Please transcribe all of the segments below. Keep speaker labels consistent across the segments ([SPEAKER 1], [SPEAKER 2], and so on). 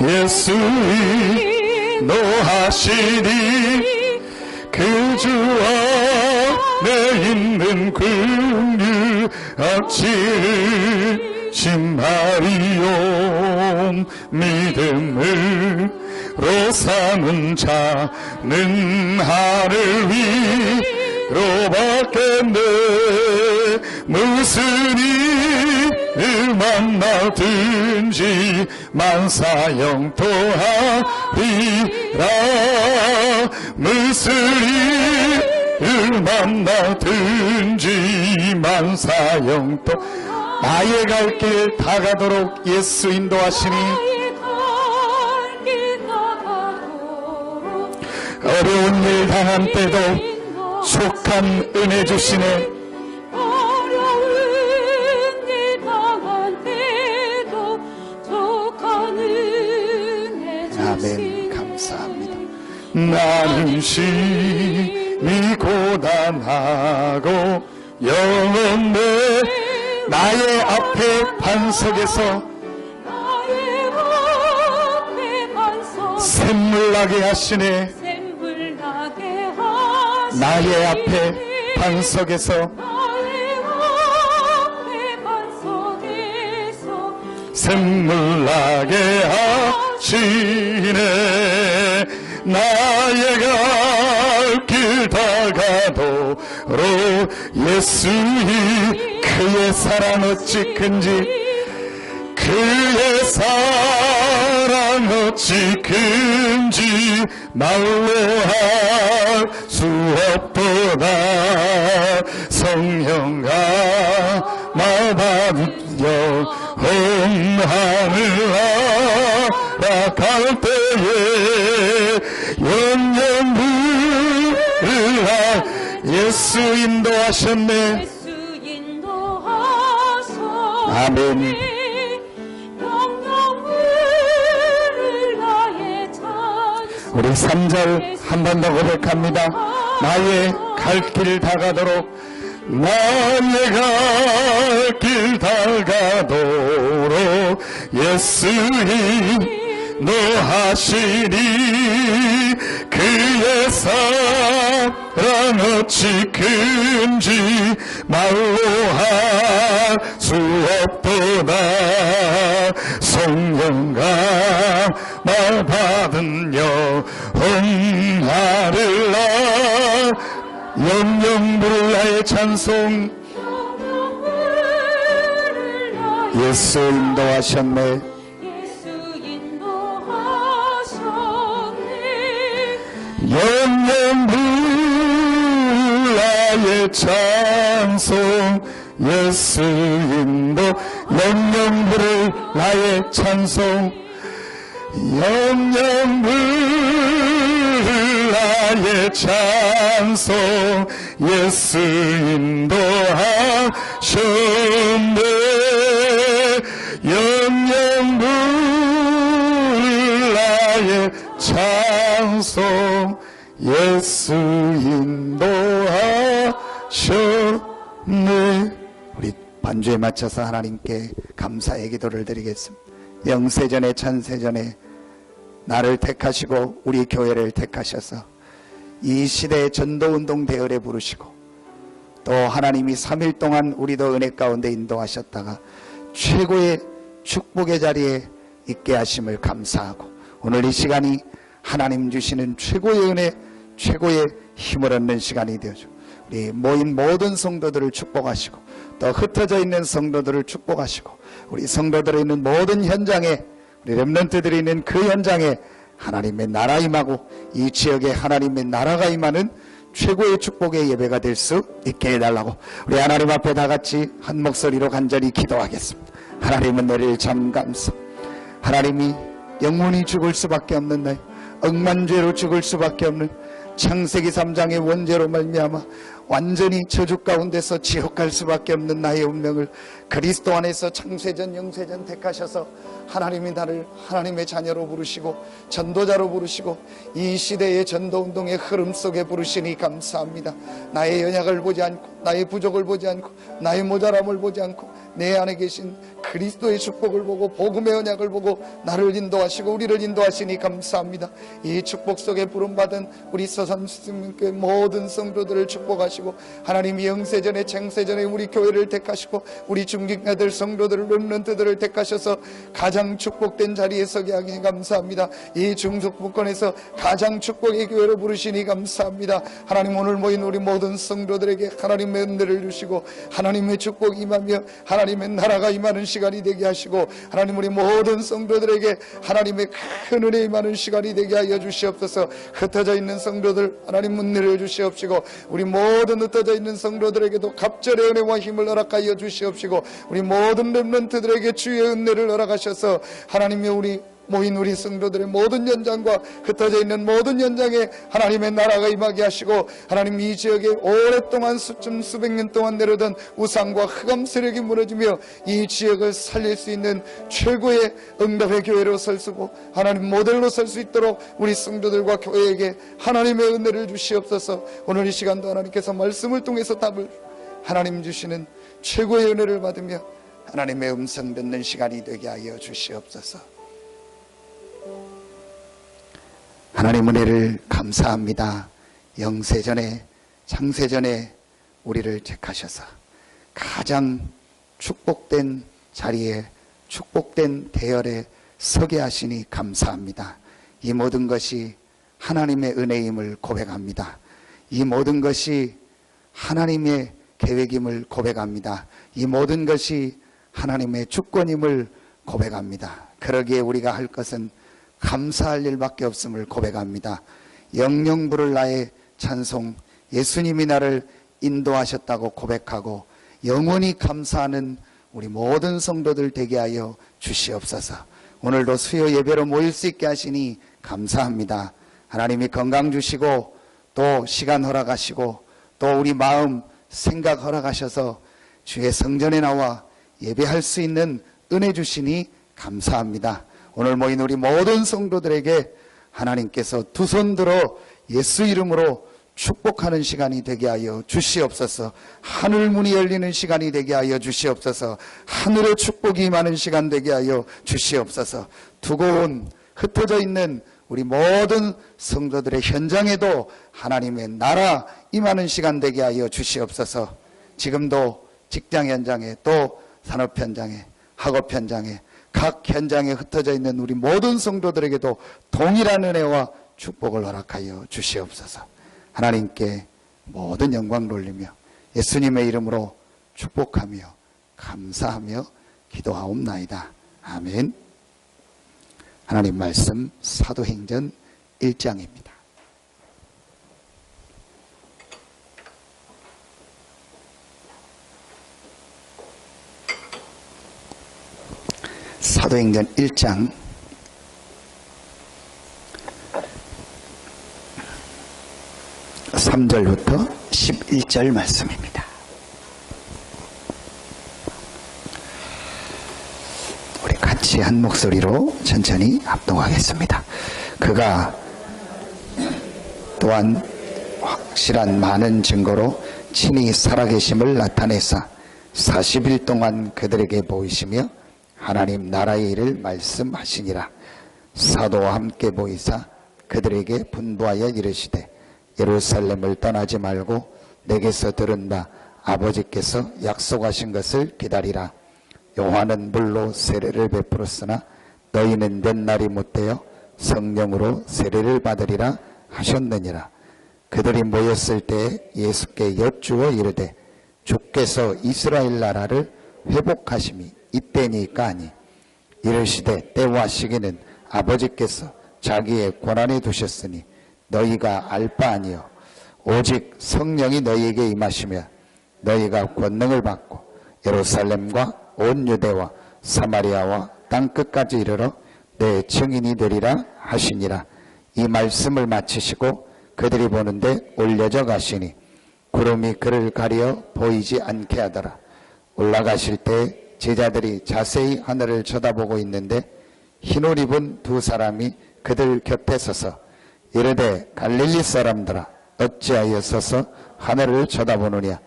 [SPEAKER 1] 예수 인도하시니 그 주 안에 있는 긍휼 어찌를 심하리요. 믿음으로 사는 자는 하늘 위로 받겠네. 무슨 일을 만나든지 만사형통하리라. 무슨 일을 만나든지 만사형통. 나의 갈 길 다 가도록 예수 인도하시니 어려운 일 당한 때도 속한 은혜 주시네. 아멘. 감사합니다. 나는 심히 고단하고 영원해 나의 앞에 반석에서 샘물 나게 하시네. 나의 앞에 반석에서 샘물 나게 하시네. 나의 갈 길 다 가도록 예수의 그의 사랑 어찌 큰지 그의 사랑 어찌 큰지 말로 할 수 없도다. 성령과 마받으려 홍하늘 알아갈 때에 영영불을 예수 인도하셨네. 아멘. 우리 3절 한 번 더 고백합니다. 나의 갈 길 다 가도록 나의 갈 길 다 가도록 예수 인도하시니 그의 사랑 어찌 큰지 말로 할 수 없도다. 성령과 말 받은 영혼하를 나 영영 부를 나의 찬송. 예수 인도하셨네. 영영 부를 나의 찬송. 예수 인도 영영 부를 나의 찬송. 영영 부를 나의 찬송. 예수 인도하셨네. 영영 부를 나의 찬송. 예수 인도하셨네. 우리 반주에 맞춰서 하나님께 감사의 기도를 드리겠습니다. 영세전에 천세전에 나를 택하시고 우리 교회를 택하셔서 이 시대의 전도운동 대열에 부르시고 또 하나님이 3일 동안 우리도 은혜 가운데 인도하셨다가 최고의 축복의 자리에 있게 하심을 감사하고 오늘 이 시간이 하나님 주시는 최고의 은혜, 최고의 힘을 얻는 시간이 되어줘. 우리 모인 모든 성도들을 축복하시고 또 흩어져 있는 성도들을 축복하시고 우리 성도들이 있는 모든 현장에 우리 렘넌트들이 있는 그 현장에 하나님의 나라 임하고 이 지역에 하나님의 나라가 임하는 최고의 축복의 예배가 될 수 있게 해달라고 우리 하나님 앞에 다 같이 한 목소리로 간절히 기도하겠습니다. 하나님은 내릴 참 감사. 하나님이 영혼이 죽을 수밖에 없는 날, 억만죄로 죽을 수밖에 없는 창세기 3장의 원죄로 말미암아 완전히 저주 가운데서 지옥 갈 수밖에 없는 나의 운명을 그리스도 안에서 창세전 영세전 택하셔서 하나님이 나를 하나님의 자녀로 부르시고 전도자로 부르시고 이 시대의 전도운동의 흐름 속에 부르시니 감사합니다. 나의 연약을 보지 않고 나의 부족을 보지 않고 나의 모자람을 보지 않고 내 안에 계신 그리스도의 축복을 보고 복음의 언약을 보고 나를 인도하시고 우리를 인도하시니 감사합니다. 이 축복 속에 부름받은 우리 서산스님께 모든 성도들을 축복하시고 하나님이 영세전에 창세전에 우리 교회를 택하시고 우리 중직자들 성도들을 렘넌트들을 택하셔서 가장 축복된 자리에 서게 하니 감사합니다. 이 중속부권에서 가장 축복의 교회로 부르시니 감사합니다. 하나님, 오늘 모인 우리 모든 성도들에게 하나님의 은혜를 주시고 하나님의 축복이 임하며 하나님의 나라가 임하는 시간이 되게 하시고 하나님, 우리 모든 성도들에게 하나님의 큰 은혜 임하는 시간이 되게 하여 주시옵소서. 흩어져 있는 성도들 하나님 은혜를 주시옵시고 우리 모든 흩어져 있는 성도들에게도 갑절의 은혜와 힘을 허락하여 주시옵시고 우리 모든 렘넌트들에게 주의 은혜를 허락하셔서 하나님의 우리 모인 우리 성도들의 모든 현장과 흩어져 있는 모든 현장에 하나님의 나라가 임하게 하시고 하나님, 이 지역에 오랫동안 수백 년 동안 내려던 우상과 흑암 세력이 무너지며 이 지역을 살릴 수 있는 최고의 응답의 교회로 설수고 하나님 모델로 설 수 있도록 우리 성도들과 교회에게 하나님의 은혜를 주시옵소서. 오늘 이 시간도 하나님께서 말씀을 통해서 답을 하나님 주시는 최고의 은혜를 받으며 하나님의 음성 듣는 시간이 되게 하여 주시옵소서. 하나님 은혜를 감사합니다. 영세전에 창세전에 우리를 택하셔서 가장 축복된 자리에 축복된 대열에 서게 하시니 감사합니다. 이 모든 것이 하나님의 은혜임을 고백합니다. 이 모든 것이 하나님의 계획임을 고백합니다. 이 모든 것이 하나님의 주권임을 고백합니다. 그러기에 우리가 할 것은 감사할 일밖에 없음을 고백합니다. 영영 부를 나의 찬송, 예수님이 나를 인도하셨다고 고백하고 영원히 감사하는 우리 모든 성도들 되게 하여 주시옵소서. 오늘도 수요 예배로 모일 수 있게 하시니 감사합니다. 하나님이 건강 주시고 또 시간 허락하시고 또 우리 마음 생각 허락하셔서 주의 성전에 나와 예배할 수 있는 은혜 주시니 감사합니다. 오늘 모인 우리 모든 성도들에게 하나님께서 두 손 들어 예수 이름으로 축복하는 시간이 되게 하여 주시옵소서. 하늘 문이 열리는 시간이 되게 하여 주시옵소서. 하늘의 축복이 임하는 시간 되게 하여 주시옵소서. 두고 온 흩어져 있는 우리 모든 성도들의 현장에도 하나님의 나라 임하는 시간 되게 하여 주시옵소서. 지금도 직장 현장에 또 산업 현장에 학업 현장에 각 현장에 흩어져 있는 우리 모든 성도들에게도 동일한 은혜와 축복을 허락하여 주시옵소서. 하나님께 모든 영광을 돌리며 예수님의 이름으로 축복하며 감사하며 기도하옵나이다. 아멘. 하나님 말씀 사도행전 1장입니다. 사도행전 1장 3절부터 11절 말씀입니다. 우리 같이 한 목소리로 천천히 합동하겠습니다. 그가 또한 확실한 많은 증거로 친히 살아계심을 나타내사 40일 동안 그들에게 보이시며 하나님 나라의 일을 말씀하시니라. 사도와 함께 보이사 그들에게 분부하여 이르시되 예루살렘을 떠나지 말고 내게서 들은 바 아버지께서 약속하신 것을 기다리라. 요한은 물로 세례를 베풀었으나 너희는 몇 날이 못되어 성령으로 세례를 받으리라 하셨느니라. 그들이 모였을 때 예수께 여쭈어 이르되 주께서 이스라엘 나라를 회복하심이 이때니까 하니 이르시되 때와 시기는 아버지께서 자기의 권한에 두셨으니 너희가 알 바 아니요 오직 성령이 너희에게 임하시며 너희가 권능을 받고 예루살렘과 온 유대와 사마리아와 땅끝까지 이르러 내 증인이 되리라 하시니라. 이 말씀을 마치시고 그들이 보는데 올려져 가시니 구름이 그를 가려 보이지 않게 하더라. 올라가실 때 제자들이 자세히 하늘을 쳐다보고 있는데 흰옷 입은 두 사람이 그들 곁에 서서 이르되 갈릴리 사람들아 어찌하여 서서 하늘을 쳐다보느냐.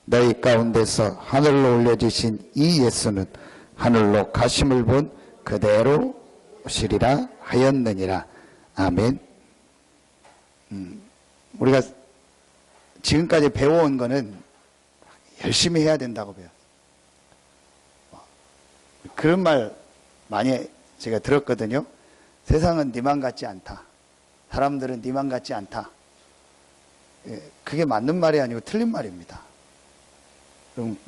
[SPEAKER 1] 너희 가운데서 하늘로 올려주신 이 예수는 하늘로 가심을 본 그대로 오시리라 하였느니라. 아멘. 우리가 지금까지 배워온 거는 열심히 해야 된다고 배워요. 그런 말 많이 제가 들었거든요. 세상은 니만 같지 않다. 사람들은 니만 같지 않다. 그게 맞는 말이 아니고 틀린 말입니다. 그럼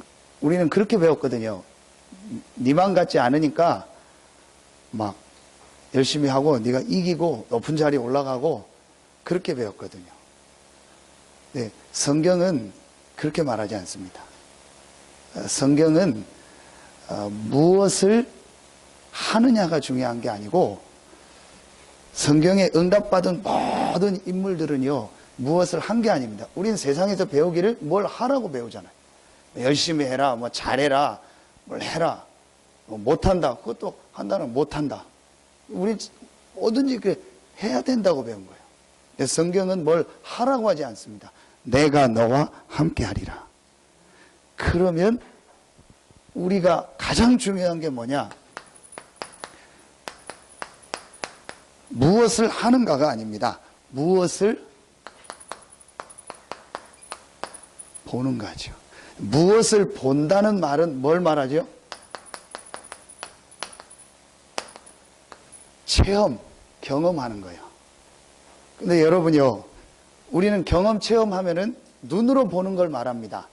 [SPEAKER 1] 우리는 그렇게 배웠거든요. 니만 같지 않으니까 막 열심히 하고 네가 이기고 높은 자리에 올라가고 그렇게 배웠거든요. 네, 성경은 그렇게 말하지 않습니다. 성경은 무엇을 하느냐가 중요한 게 아니고 성경에 응답받은 모든 인물들은요 무엇을 한 게 아닙니다. 우리는 세상에서 배우기를 뭘 하라고 배우잖아요. 열심히 해라, 뭐 잘해라, 뭘 해라, 뭐 못한다, 그것도 한다는 못한다. 우린 뭐든지 해야 된다고 배운 거예요. 근데 성경은 뭘 하라고 하지 않습니다. 내가 너와 함께 하리라. 그러면 우리가 가장 중요한 게 뭐냐? 무엇을 하는가가 아닙니다. 무엇을 보는 거죠. 무엇을 본다는 말은 뭘 말하죠? 체험, 경험하는 거예요. 근데 여러분요, 우리는 경험, 체험하면은 눈으로 보는 걸 말합니다.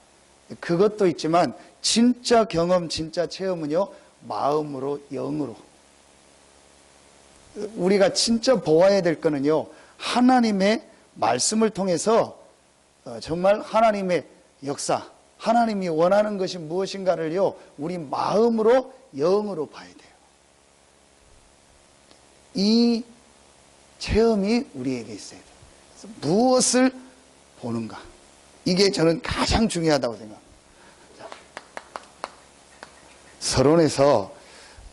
[SPEAKER 1] 그것도 있지만 진짜 경험, 진짜 체험은요, 마음으로, 영으로. 우리가 진짜 보아야 될 거는요, 하나님의 말씀을 통해서 정말 하나님의 역사, 하나님이 원하는 것이 무엇인가를요, 우리 마음으로, 영으로 봐야 돼요. 이 체험이 우리에게 있어야 돼요. 그래서 무엇을 보는가. 이게 저는 가장 중요하다고 생각합니다. 서론에서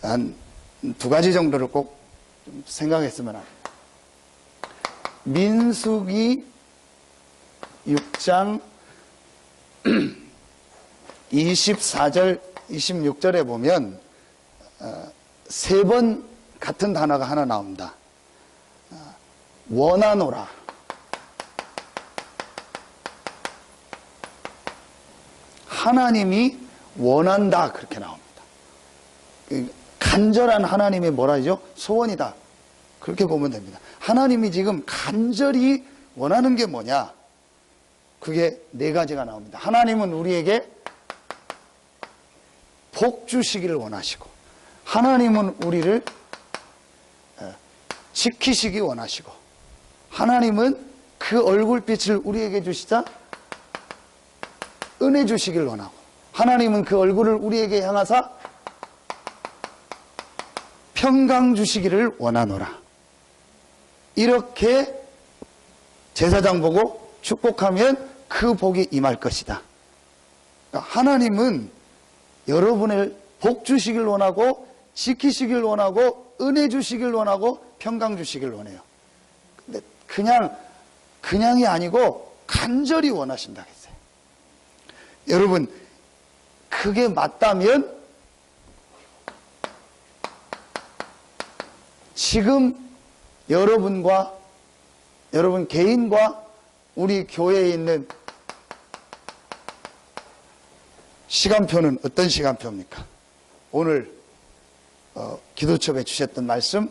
[SPEAKER 1] 한 2가지 정도를 꼭 생각했으면 합니다. 민수기 6장 24절, 26절에 보면 3번 같은 단어가 하나 나옵니다. 원하노라. 하나님이 원한다. 그렇게 나옵니다. 간절한 하나님의 뭐라 하죠? 소원이다. 그렇게 보면 됩니다. 하나님이 지금 간절히 원하는 게 뭐냐? 그게 4가지가 나옵니다. 하나님은 우리에게 복 주시기를 원하시고, 하나님은 우리를 지키시기 원하시고, 하나님은 그 얼굴빛을 우리에게 주시자 은혜 주시길 원하고, 하나님은 그 얼굴을 우리에게 향하사 평강 주시기를 원하노라. 이렇게 제사장 보고 축복하면 그 복이 임할 것이다. 그러니까 하나님은 여러분을 복 주시길 원하고, 지키시길 원하고, 은혜 주시길 원하고, 평강 주시길 원해요. 근데 그냥이 아니고 간절히 원하신다 했어요. 여러분, 그게 맞다면 지금 여러분과 여러분 개인과 우리 교회에 있는 시간표는 어떤 시간표입니까? 오늘 기도첩에 주셨던 말씀,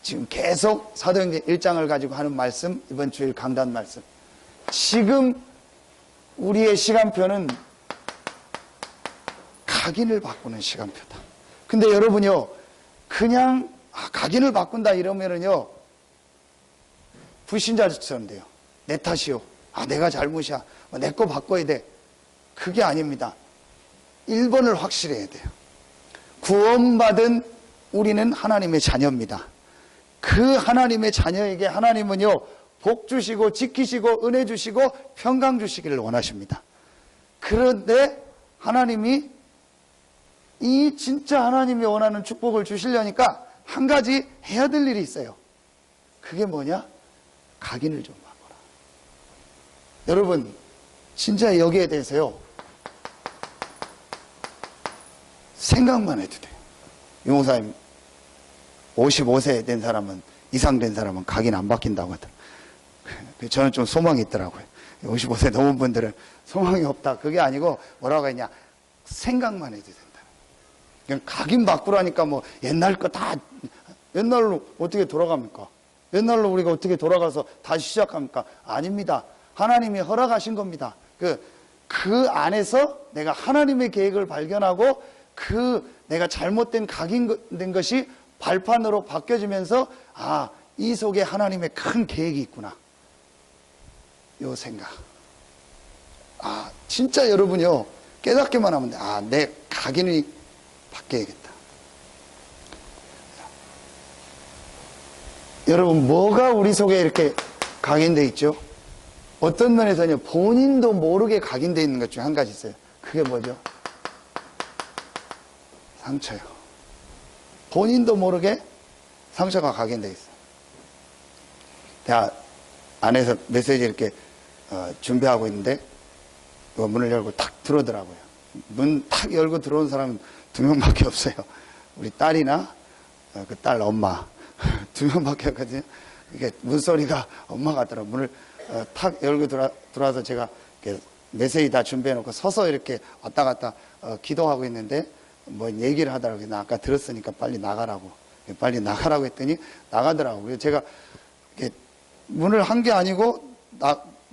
[SPEAKER 1] 지금 계속 사도행전 1장을 가지고 하는 말씀, 이번 주일 강단 말씀. 지금 우리의 시간표는 각인을 바꾸는 시간표다. 근데 여러분요, 그냥 각인을 바꾼다 이러면은요, 불신자처럼 돼요. 내 탓이요. 내가 잘못이야. 내 거 바꿔야 돼. 그게 아닙니다. 1번을 확실히 해야 돼요. 구원받은 우리는 하나님의 자녀입니다. 그 하나님의 자녀에게 하나님은요, 복 주시고 지키시고 은혜 주시고 평강 주시기를 원하십니다. 그런데 하나님이 이 진짜 하나님이 원하는 축복을 주시려니까 한 가지 해야 될 일이 있어요. 그게 뭐냐? 각인을 좀 바꿔라. 여러분, 진짜 여기에 대해서요, 생각만 해도 돼요. 유목사님 55세 된 사람은, 이상 된 사람은 각인 안 바뀐다고 하더라고요. 저는 좀 소망이 있더라고요. 55세 넘은 분들은 소망이 없다. 그게 아니고 뭐라고 했냐, 생각만 해도 된다. 그냥 각인 바꾸라니까 뭐 옛날 거 다, 옛날로 어떻게 돌아갑니까? 옛날로 우리가 어떻게 돌아가서 다시 시작합니까? 아닙니다. 하나님이 허락하신 겁니다. 그 안에서 내가 하나님의 계획을 발견하고 내가 잘못된 각인된 것이 발판으로 바뀌어지면서 이 속에 하나님의 큰 계획이 있구나. 요 생각. 진짜 여러분요, 깨닫기만 하면 돼. 내 각인이 바뀌어야겠다. 여러분, 뭐가 우리 속에 이렇게 각인되어 있죠? 어떤 면에서는요, 본인도 모르게 각인되어 있는 것 중에 한 가지 있어요. 그게 뭐죠? 상처요. 본인도 모르게 상처가 각인되어 있어요. 제가 안에서 메시지 이렇게 준비하고 있는데 문을 열고 탁 들어오더라고요. 문 탁 열고 들어온 사람은 2명밖에 없어요. 우리 딸이나 그 딸 엄마 2명밖에 없거든요. 이게 문소리가 엄마 같더라고요. 문을 탁 열고 들어와서 제가 이렇게 메시지 다 준비해놓고 서서 이렇게 왔다 갔다 기도하고 있는데 뭐 얘기를 하더라고요. 나 아까 들었으니까 빨리 나가라고 했더니 나가더라고요. 그래서 제가 이렇게 문을 한 게 아니고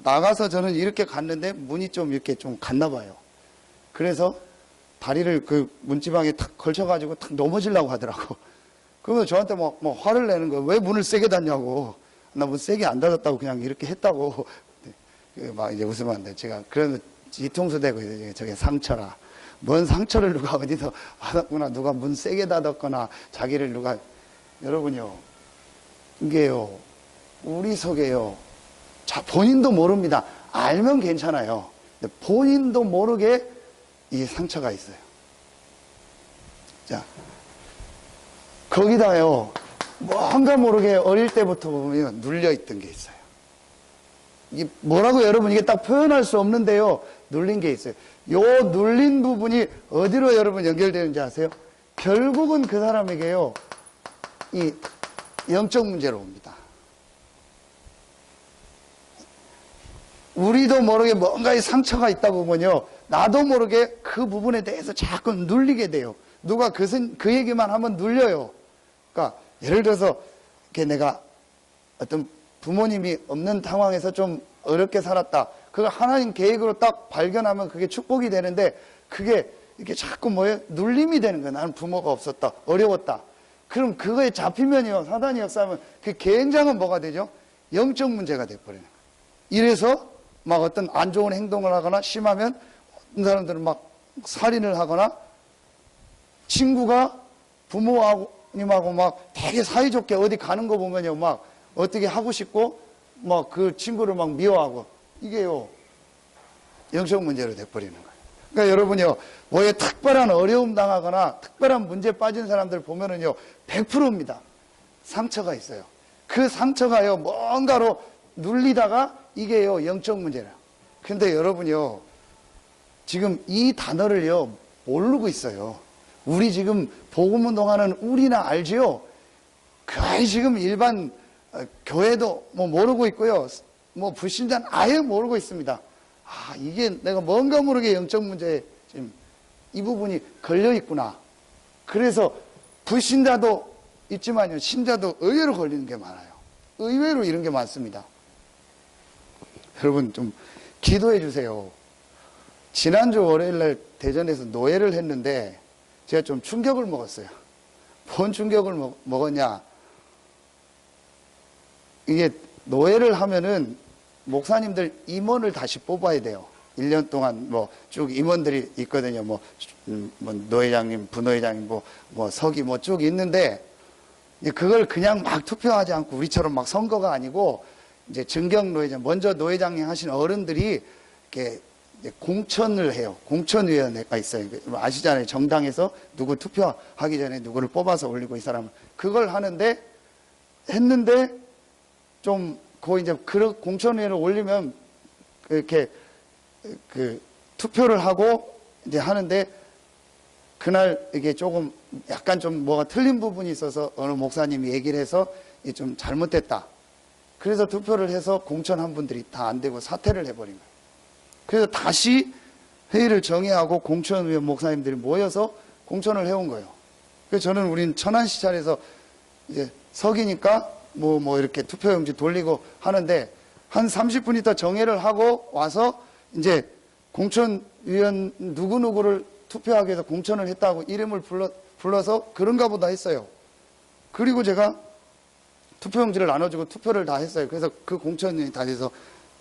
[SPEAKER 1] 나가서 저는 이렇게 갔는데 문이 좀 이렇게 좀 갔나 봐요. 그래서 다리를 그 문지방에 탁 걸쳐가지고 탁 넘어지려고 하더라고. 그러면 저한테 뭐 화를 내는 거예요. 왜 문을 세게 닫냐고. 나 문 세게 안 닫았다고 그냥 이렇게 했다고. 막 이제 웃으면 안 돼. 제가 그러면 뒤통수 대고 저게 상처라. 뭔 상처를 누가 어디서 받았구나. 누가 문 세게 닫았거나 자기를 누가. 여러분요, 이게요, 우리 속에요, 본인도 모릅니다. 알면 괜찮아요. 근데 본인도 모르게 이 상처가 있어요. 자, 거기다요, 뭔가 모르게 어릴 때부터 보면 눌려있던 게 있어요. 이게 뭐라고 여러분, 이게 딱 표현할 수 없는데요, 눌린 게 있어요. 요 눌린 부분이 어디로 여러분 연결되는지 아세요? 결국은 그 사람에게요, 이 영적 문제로 옵니다. 우리도 모르게 뭔가의 상처가 있다 보면요, 나도 모르게 그 부분에 대해서 자꾸 눌리게 돼요. 누가 그 얘기만 하면 눌려요. 그러니까 예를 들어서 이렇게 내가 어떤 부모님이 없는 상황에서 좀 어렵게 살았다. 그걸 하나님 계획으로 딱 발견하면 그게 축복이 되는데, 그게 이렇게 자꾸 뭐예요? 눌림이 되는 거예요. 나는 부모가 없었다. 어려웠다. 그럼 그거에 잡히면요, 사단이 역사하면 그 굉장한 뭐가 되죠? 영적 문제가 돼버리는 거예요. 이래서 막 어떤 안 좋은 행동을 하거나, 심하면 어떤 사람들은 막 살인을 하거나, 친구가 부모님하고 막 되게 사이좋게 어디 가는 거 보면요, 막 어떻게 하고 싶고, 막 그 친구를 막 미워하고, 이게요, 영적 문제로 돼버리는 거예요. 그러니까 여러분요, 뭐에 특별한 어려움 당하거나 특별한 문제 빠진 사람들 보면은요, 100%입니다. 상처가 있어요. 그 상처가요, 뭔가로 눌리다가 이게요, 영적 문제라. 근데 여러분요, 지금 이 단어를요, 모르고 있어요. 우리 지금 복음운동하는 우리나 알지요? 거의 지금 일반 교회도 뭐 모르고 있고요. 뭐 불신자는 아예 모르고 있습니다. 이게 내가 뭔가 모르게 영적 문제에 지금 이 부분이 걸려 있구나. 그래서 불신자도 있지만요, 신자도 의외로 걸리는 게 많아요. 의외로 이런 게 많습니다. 여러분 좀 기도해 주세요. 지난주 월요일날 대전에서 노예를 했는데 제가 좀 충격을 먹었어요. 뭔 충격을 먹었냐. 이게 노예를 하면은 목사님들 임원을 다시 뽑아야 돼요. 1년 동안 뭐 쭉 임원들이 있거든요. 뭐 노회장님, 부노회장님, 뭐 서기 뭐 쭉 있는데, 그걸 그냥 막 투표하지 않고 우리처럼 막 선거가 아니고, 이제 증경 노회장, 먼저 노회장님 하신 어른들이 이렇게 공천을 해요. 공천위원회가 있어요. 아시잖아요. 정당에서 누구 투표하기 전에 누구를 뽑아서 올리고 이 사람을. 그걸 했는데, 좀, 이제 공천위원회를 올리면, 이렇게, 투표를 하고, 이제 하는데, 그날 이게 조금 약간 좀 뭐가 틀린 부분이 있어서 어느 목사님이 얘기를 해서 이게 좀 잘못됐다. 그래서 투표를 해서 공천한 분들이 다 안 되고 사퇴를 해버린 거예요. 그래서 다시 회의를 정회하고 공천위원 목사님들이 모여서 공천을 해온 거예요. 그래서 저는 우린 천안시찰에서 이제 석이니까 뭐 이렇게 투표용지 돌리고 하는데 한 30분 있다 정회를 하고 와서 이제 공천위원 누구누구를 투표하기 위해서 공천을 했다고 이름을 불러서 그런가 보다 했어요. 그리고 제가 투표용지를 나눠주고 투표를 다 했어요. 그래서 그 공천이 다 돼서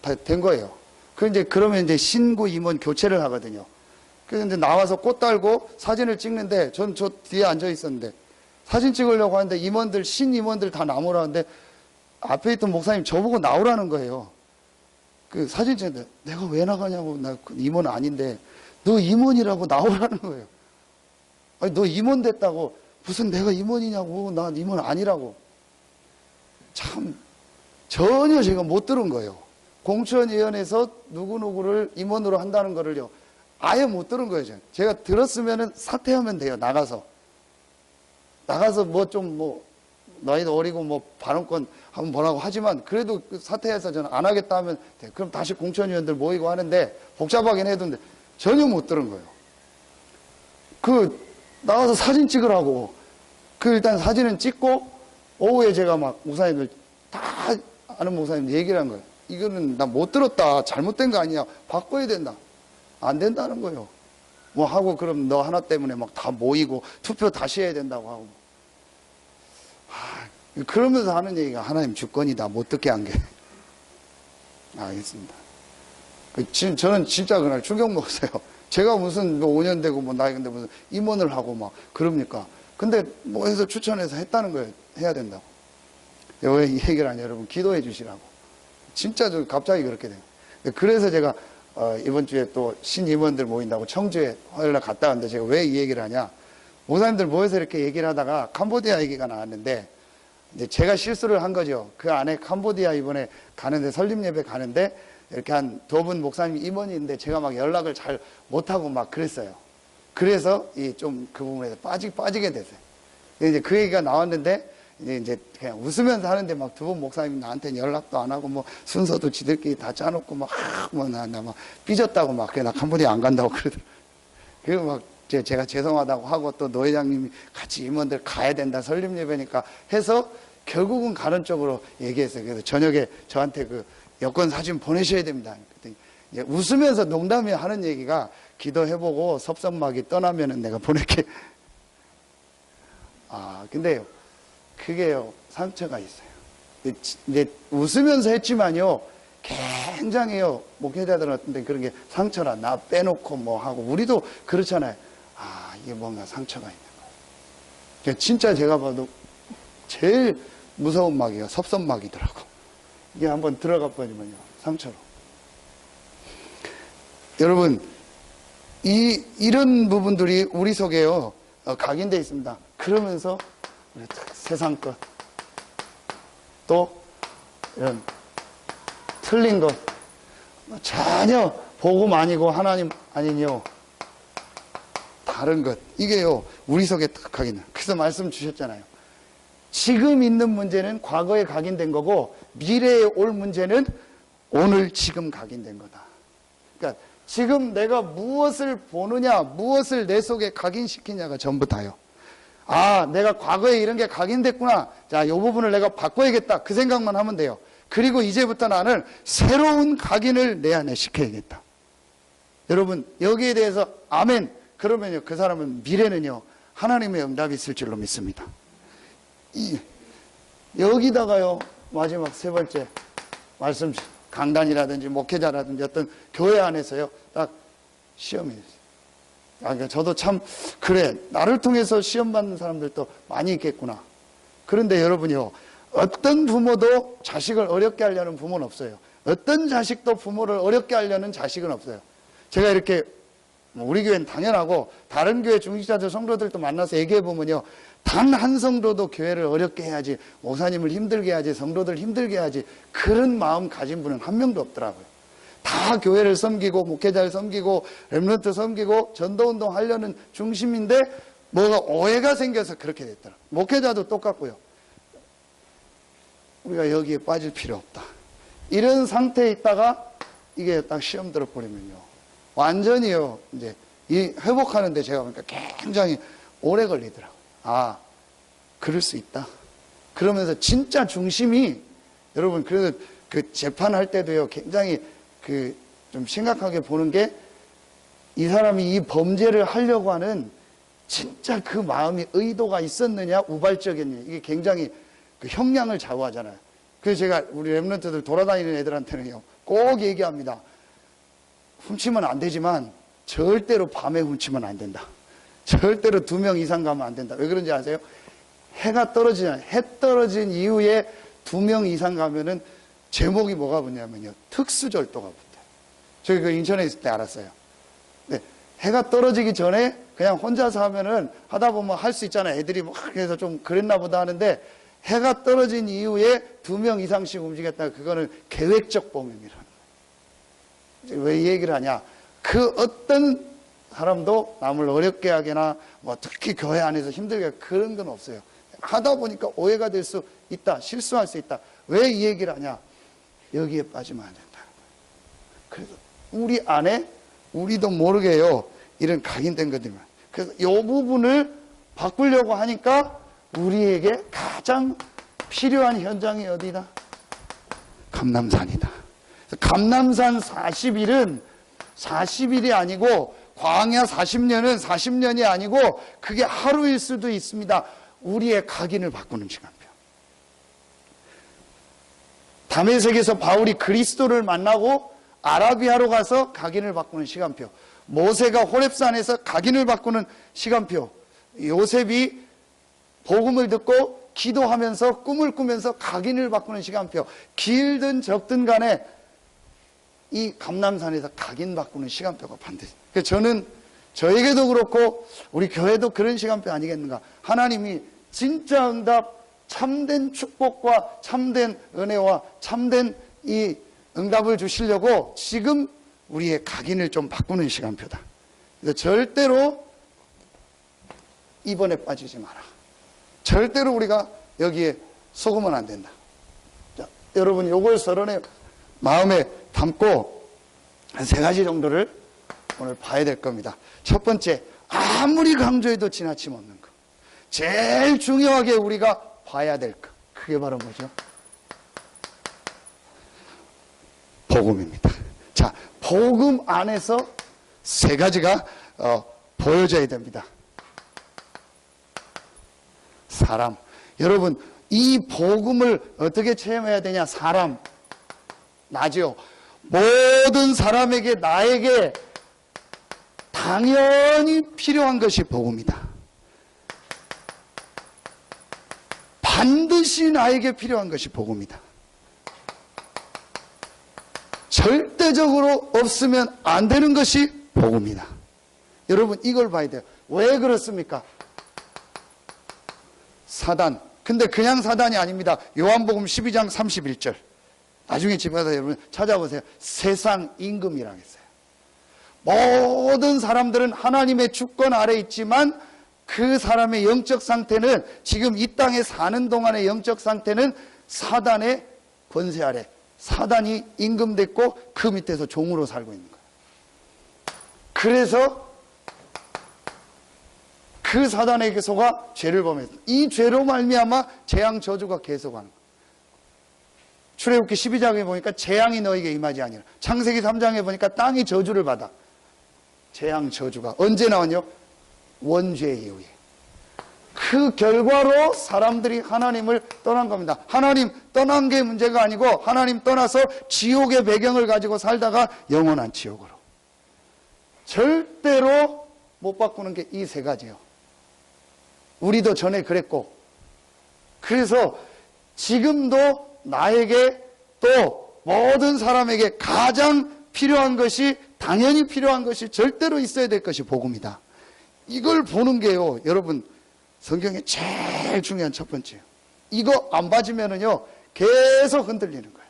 [SPEAKER 1] 다 된 거예요. 그러면 이제 신고 임원 교체를 하거든요. 그래서 이제 나와서 꽃 달고 사진을 찍는데 전 저 뒤에 앉아 있었는데 사진 찍으려고 하는데 신임원들 다 나오라는데 앞에 있던 목사님 저보고 나오라는 거예요. 그 사진 찍는데 내가 왜 나가냐고. 나 임원 아닌데 너 임원이라고 나오라는 거예요. 아니 너 임원 됐다고. 무슨 내가 임원이냐고. 난 임원 아니라고. 참 전혀 제가 못 들은 거예요. 공천위원회에서 누구누구를 임원으로 한다는 거를요 아예 못 들은 거예요. 제가 들었으면 사퇴하면 돼요. 나가서 나이도 어리고 발언권 한번 뭐라고 하지만 그래도 사퇴해서 저는 안 하겠다 하면 돼. 그럼 다시 공천위원들 모이고 하는데 복잡하긴 해도 전혀 못 들은 거예요. 나와서 사진 찍으라고. 일단 사진은 찍고 오후에 제가 목사님들 다 아는 목사님 얘기를 한 거예요. 이거는 나 못 들었다. 잘못된 거 아니야. 바꿔야 된다. 안 된다는 거예요. 하고 그럼 너 하나 때문에 다 모이고 투표 다시 해야 된다고 하고. 그러면서 하는 얘기가 하나님 주권이다. 못 듣게 한 게. 알겠습니다. 저는 진짜 그날 충격 먹었어요. 제가 무슨 5년 되고 나이 근데 무슨 임원을 하고 그럽니까? 근데 해서 추천해서 했다는 거예요. 해야 된다고. 왜 이 얘기를 하냐 여러분 기도해 주시라고. 진짜 갑자기 그렇게 돼요. 그래서 제가 이번 주에 또 신임원들 모인다고 청주에 화요일 날 갔다 왔는데 제가 왜 이 얘기를 하냐. 목사님들 모여서 이렇게 얘기를 하다가 캄보디아 얘기가 나왔는데 이제 제가 실수를 한 거죠. 그 안에 캄보디아 이번에 가는데 설립 예배 가는데 이렇게 한 두 분 목사님 임원이 있는데 제가 연락을 잘 못하고 그랬어요. 그래서 좀 그 부분에서 빠지게 됐어요. 이제 그 얘기가 나왔는데 이제 그냥 웃으면서 하는데 두 분 목사님 나한테 연락도 안 하고 순서도 지들끼리 다 짜놓고 나 삐졌다고 그래 나 캄보디아 안 간다고 그러더라고요. 그리고 제가 죄송하다고 하고 또 노 회장님이 같이 임원들 가야 된다 설립 예배니까 해서 결국은 가는 쪽으로 얘기했어요. 그래서 저녁에 저한테 여권 사진 보내셔야 됩니다. 그랬더니 웃으면서 농담이 하는 얘기가 기도해보고 섭섭막이 떠나면은 내가 보낼게. 근데요 그게요 상처가 있어요. 이제 웃으면서 했지만요 굉장히요 목회자들한테 그런 게 상처라. 나 빼놓고 하고 우리도 그렇잖아요. 이게 뭔가 상처가 있는 거예요. 진짜 제가 봐도 제일 무서운 막이에요. 섭섭막이더라고. 이게 한번 들어가 버리면요 상처로. 여러분 이런 부분들이 우리 속에요 각인되어 있습니다. 그러면서 세상 것 또 이런 틀린 것 전혀 복음 아니고 하나님 아니요 다른 것 이게요 우리 속에 딱 각인. 그래서 말씀 주셨잖아요. 지금 있는 문제는 과거에 각인된 거고 미래에 올 문제는 오늘 지금 각인된 거다. 그러니까 지금 내가 무엇을 보느냐 무엇을 내 속에 각인시키냐가 전부 다요. 내가 과거에 이런 게 각인됐구나. 자, 이 부분을 내가 바꿔야겠다. 그 생각만 하면 돼요. 그리고 이제부터 나는 새로운 각인을 내 안에 시켜야겠다. 여러분, 여기에 대해서 아멘. 그러면요, 그 사람은 미래는요, 하나님의 응답이 있을 줄로 믿습니다. 여기다가요, 마지막 세 번째 말씀, 강단이라든지 목회자라든지 어떤 교회 안에서요, 딱 시험이 있어요. 그러니까 저도 참 그래 나를 통해서 시험 받는 사람들도 많이 있겠구나. 그런데 여러분요 어떤 부모도 자식을 어렵게 하려는 부모는 없어요. 어떤 자식도 부모를 어렵게 하려는 자식은 없어요. 제가 이렇게 우리 교회는 당연하고 다른 교회 중직자들 성도들도 만나서 얘기해 보면요 단 한 성도도 교회를 어렵게 해야지 목사님을 힘들게 해야지 성도들 힘들게 해야지 그런 마음 가진 분은 한 명도 없더라고요. 다 교회를 섬기고 목회자를 섬기고 렘넌트 섬기고 전도운동 하려는 중심인데 뭐가 오해가 생겨서 그렇게 됐더라. 목회자도 똑같고요. 우리가 여기에 빠질 필요 없다. 이런 상태에 있다가 이게 딱 시험 들어버리면요, 완전히요 이제 이 회복하는데 제가 보니까 굉장히 오래 걸리더라고요. 아, 그럴 수 있다. 그러면서 진짜 중심이, 여러분 그래서 그 재판할 때도요 굉장히 그 좀 심각하게 보는 게, 이 사람이 이 범죄를 하려고 하는 진짜 그 마음이 의도가 있었느냐 우발적이었느냐, 이게 굉장히 그 형량을 좌우하잖아요. 그래서 제가 우리 렘넌트들 돌아다니는 애들한테는요 꼭 얘기합니다. 훔치면 안 되지만 절대로 밤에 훔치면 안 된다. 절대로 2명 이상 가면 안 된다. 왜 그런지 아세요? 해가 떨어지잖아요. 해 떨어진 이후에 2명 이상 가면은 제목이 뭐가 붙냐면요, 특수절도가 붙어요. 저희 그 인천에 있을 때 알았어요. 네, 해가 떨어지기 전에 그냥 혼자서 하면은 하다 보면 할 수 있잖아요. 애들이 막 그래서 좀 그랬나 보다 하는데, 해가 떨어진 이후에 2명 이상씩 움직였다. 그거는 계획적 범행이라는 거예요. 왜 이 얘기를 하냐? 그 어떤 사람도 남을 어렵게 하거나 뭐 특히 교회 안에서 힘들게 그런 건 없어요. 하다 보니까 오해가 될 수 있다. 실수할 수 있다. 왜 이 얘기를 하냐? 여기에 빠지면 안 된다. 그래서 우리 안에 우리도 모르게요 이런 각인된 것들만. 그래서 이 부분을 바꾸려고 하니까 우리에게 가장 필요한 현장이 어디다? 감람산이다. 감람산 40일은 40일이 아니고, 광야 40년은 40년이 아니고 그게 하루일 수도 있습니다. 우리의 각인을 바꾸는 시간표. 다메섹에서 바울이 그리스도를 만나고 아라비아로 가서 각인을 바꾸는 시간표. 모세가 호렙산에서 각인을 바꾸는 시간표. 요셉이 복음을 듣고 기도하면서 꿈을 꾸면서 각인을 바꾸는 시간표. 길든 적든 간에 이 감람산에서 각인 바꾸는 시간표가 반드시. 그래서 저는 저에게도 그렇고 우리 교회도 그런 시간표 아니겠는가. 하나님이 진짜 응답, 참된 축복과 참된 은혜와 참된 이 응답을 주시려고 지금 우리의 각인을 좀 바꾸는 시간표다. 그래서 절대로 이번에 빠지지 마라. 절대로 우리가 여기에 속으면 안 된다. 자, 여러분 요걸 서론에 마음에 담고 한 3가지 정도를 오늘 봐야 될 겁니다. 첫 번째, 아무리 강조해도 지나침 없는 것. 제일 중요하게 우리가 봐야 될 것. 그게 바로 뭐죠? 복음입니다. 자, 복음 안에서 3가지가 보여져야 됩니다. 사람. 여러분, 이 복음을 어떻게 체험해야 되냐? 사람. 나죠. 모든 사람에게, 나에게 당연히 필요한 것이 복음이다. 반드시 나에게 필요한 것이 복음이다. 절대적으로 없으면 안 되는 것이 복음이다. 여러분 이걸 봐야 돼요. 왜 그렇습니까? 사단. 근데 그냥 사단이 아닙니다. 요한복음 12장 31절. 나중에 집에 가서 여러분 찾아보세요. 세상 임금이라고 했어요. 모든 사람들은 하나님의 주권 아래 있지만 그 사람의 영적 상태는, 지금 이 땅에 사는 동안의 영적 상태는 사단의 권세 아래, 사단이 임금됐고 그 밑에서 종으로 살고 있는 거예요. 그래서 그 사단에게서가 죄를 범했다. 이 죄로 말미암아 재앙 저주가 계속하는 거예요. 출애굽기 12장에 보니까 재앙이 너에게 임하지 아니라, 창세기 3장에 보니까 땅이 저주를 받아. 재앙 저주가 언제 나왔냐? 원죄 이후에. 그 결과로 사람들이 하나님을 떠난 겁니다. 하나님 떠난 게 문제가 아니고 하나님 떠나서 지옥의 배경을 가지고 살다가 영원한 지옥으로. 절대로 못 바꾸는 게 이 3가지예요. 우리도 전에 그랬고, 그래서 지금도 나에게 또 모든 사람에게 가장 필요한 것이, 당연히 필요한 것이, 절대로 있어야 될 것이 복음이다. 이걸 보는 게요, 여러분 성경의 제일 중요한 첫 번째예요. 이거 안 봐주면은요 계속 흔들리는 거예요.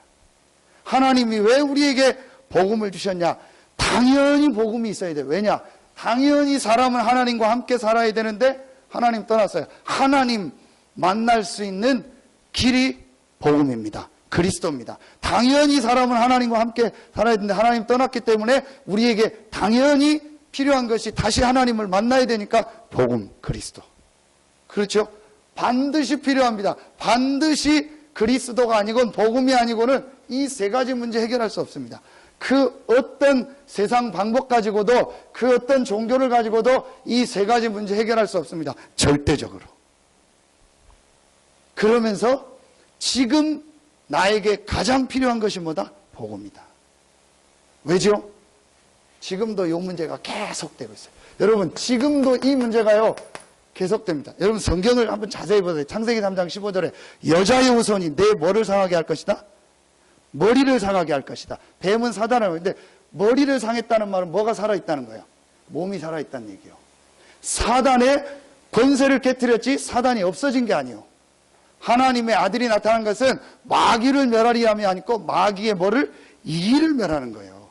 [SPEAKER 1] 하나님이 왜 우리에게 복음을 주셨냐? 당연히 복음이 있어야 돼요. 왜냐? 당연히 사람은 하나님과 함께 살아야 되는데 하나님 떠났어요. 하나님 만날 수 있는 길이 복음입니다. 그리스도입니다. 당연히 사람은 하나님과 함께 살아야 되는데 하나님 떠났기 때문에 우리에게 당연히 필요한 것이 다시 하나님을 만나야 되니까 복음, 그리스도. 그렇죠? 반드시 필요합니다. 반드시 그리스도가 아니건 복음이 아니고는 이 세 가지 문제 해결할 수 없습니다. 그 어떤 세상 방법 가지고도, 그 어떤 종교를 가지고도 이 세 가지 문제 해결할 수 없습니다. 절대적으로. 그러면서 지금 나에게 가장 필요한 것이 뭐다? 복음이다. 왜죠? 지금도 이 문제가 계속되고 있어요. 여러분, 지금도 이 문제가요 계속됩니다. 여러분, 성경을 한번 자세히 보세요. 창세기 3장 15절에 여자의 후손이 내 뭐를 상하게 할 것이다? 머리를 상하게 할 것이다. 뱀은 사단을, 근데 머리를 상했다는 말은 뭐가 살아있다는 거예요? 몸이 살아있다는 얘기예요. 사단의 권세를 깨뜨렸지 사단이 없어진 게 아니에요. 하나님의 아들이 나타난 것은 마귀를 멸하리 함이 아니고 마귀의 뭐를? 이를 멸하는 거예요.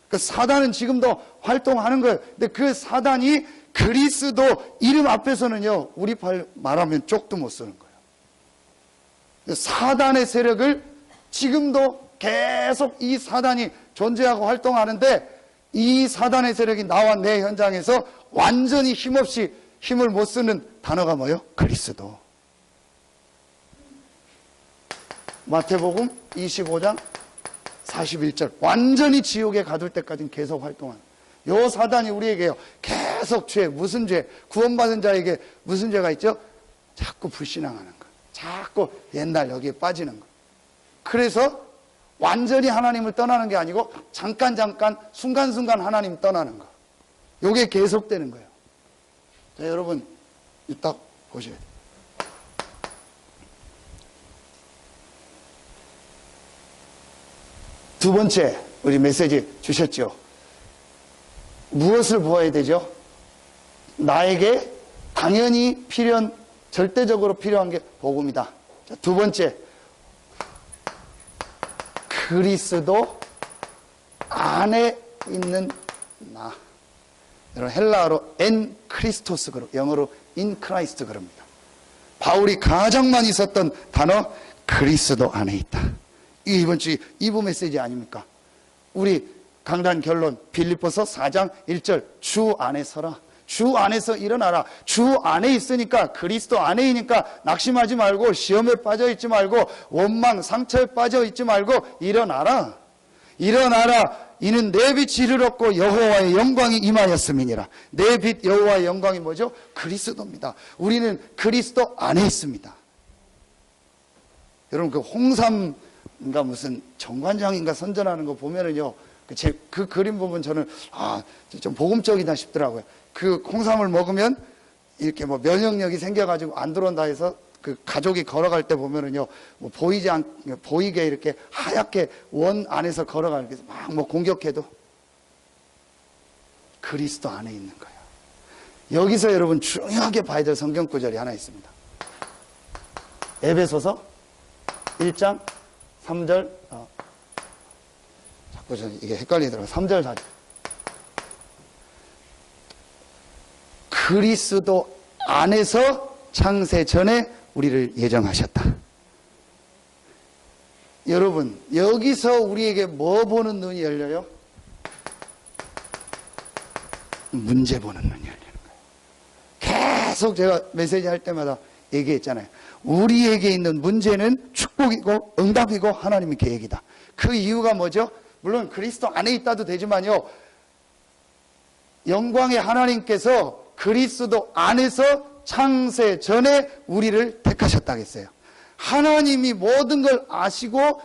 [SPEAKER 1] 그 사단은 지금도 활동하는 거예요. 근데 그 사단이 그리스도 이름 앞에서는요, 우리 말하면 쪽도 못 쓰는 거예요. 사단의 세력을 지금도 계속 이 사단이 존재하고 활동하는데 이 사단의 세력이 나와 내 현장에서 완전히 힘없이 힘을 못 쓰는 단어가 뭐예요? 그리스도. 마태복음 25장 41절 완전히 지옥에 가둘 때까지는 계속 활동하는 요 사단이 우리에게요 계속 죄, 무슨 죄, 구원받은 자에게 무슨 죄가 있죠? 자꾸 불신앙하는 거, 자꾸 옛날 여기에 빠지는 거. 그래서 완전히 하나님을 떠나는 게 아니고 잠깐 순간순간 하나님 떠나는 거. 요게 계속되는 거예요. 자, 여러분 이따 보셔야 돼요. 두 번째, 우리 메시지 주셨죠? 무엇을 보아야 되죠? 나에게 당연히 절대적으로 필요한 게 복음이다. 자, 두 번째, 그리스도 안에 있는 나. 여러분, 헬라어로 엔 크리스토스, 영어로 인 크라이스트 그럽니다. 바울이 가장 많이 썼던 단어, 그리스도 안에 있다. 이번 주 2부 메시지 아닙니까? 우리 강단 결론 빌립보서 4장 1절 주 안에 서라. 주 안에서 일어나라. 주 안에 있으니까 그리스도 안에 있으니까 낙심하지 말고 시험에 빠져 있지 말고 원망 상처에 빠져 있지 말고 일어나라. 일어나라. 이는 내 빛이 이르렀고 여호와의 영광이 임하였음이니라. 내 빛 여호와의 영광이 뭐죠? 그리스도입니다. 우리는 그리스도 안에 있습니다. 여러분 그 홍삼인가 무슨 정관장인가 선전하는 거 보면은요 그 그림 보면 저는 좀 복음적이다 싶더라고요. 그 홍삼을 먹으면 이렇게 뭐 면역력이 생겨가지고 안 들어온다 해서 그 가족이 걸어갈 때 보면은요 뭐 보이게 이렇게 하얗게 원 안에서 걸어가는 게 막 뭐 공격해도 그리스도 안에 있는 거예요. 여기서 여러분 중요하게 봐야 될 성경 구절이 하나 있습니다. 에베소서 1장 3절 자꾸 이게 헷갈리더라고요. 3절 4절 그리스도 안에서 창세 전에 우리를 예정하셨다. 여러분 여기서 우리에게 뭐 보는 눈이 열려요? 문제 보는 눈이 열리는 거예요. 계속 제가 메시지 할 때마다 얘기했잖아요. 우리에게 있는 문제는 축복이고 응답이고 하나님의 계획이다. 그 이유가 뭐죠? 물론 그리스도 안에 있다도 되지만요, 영광의 하나님께서 그리스도 안에서 창세 전에 우리를 택하셨다고 했어요. 하나님이 모든 걸 아시고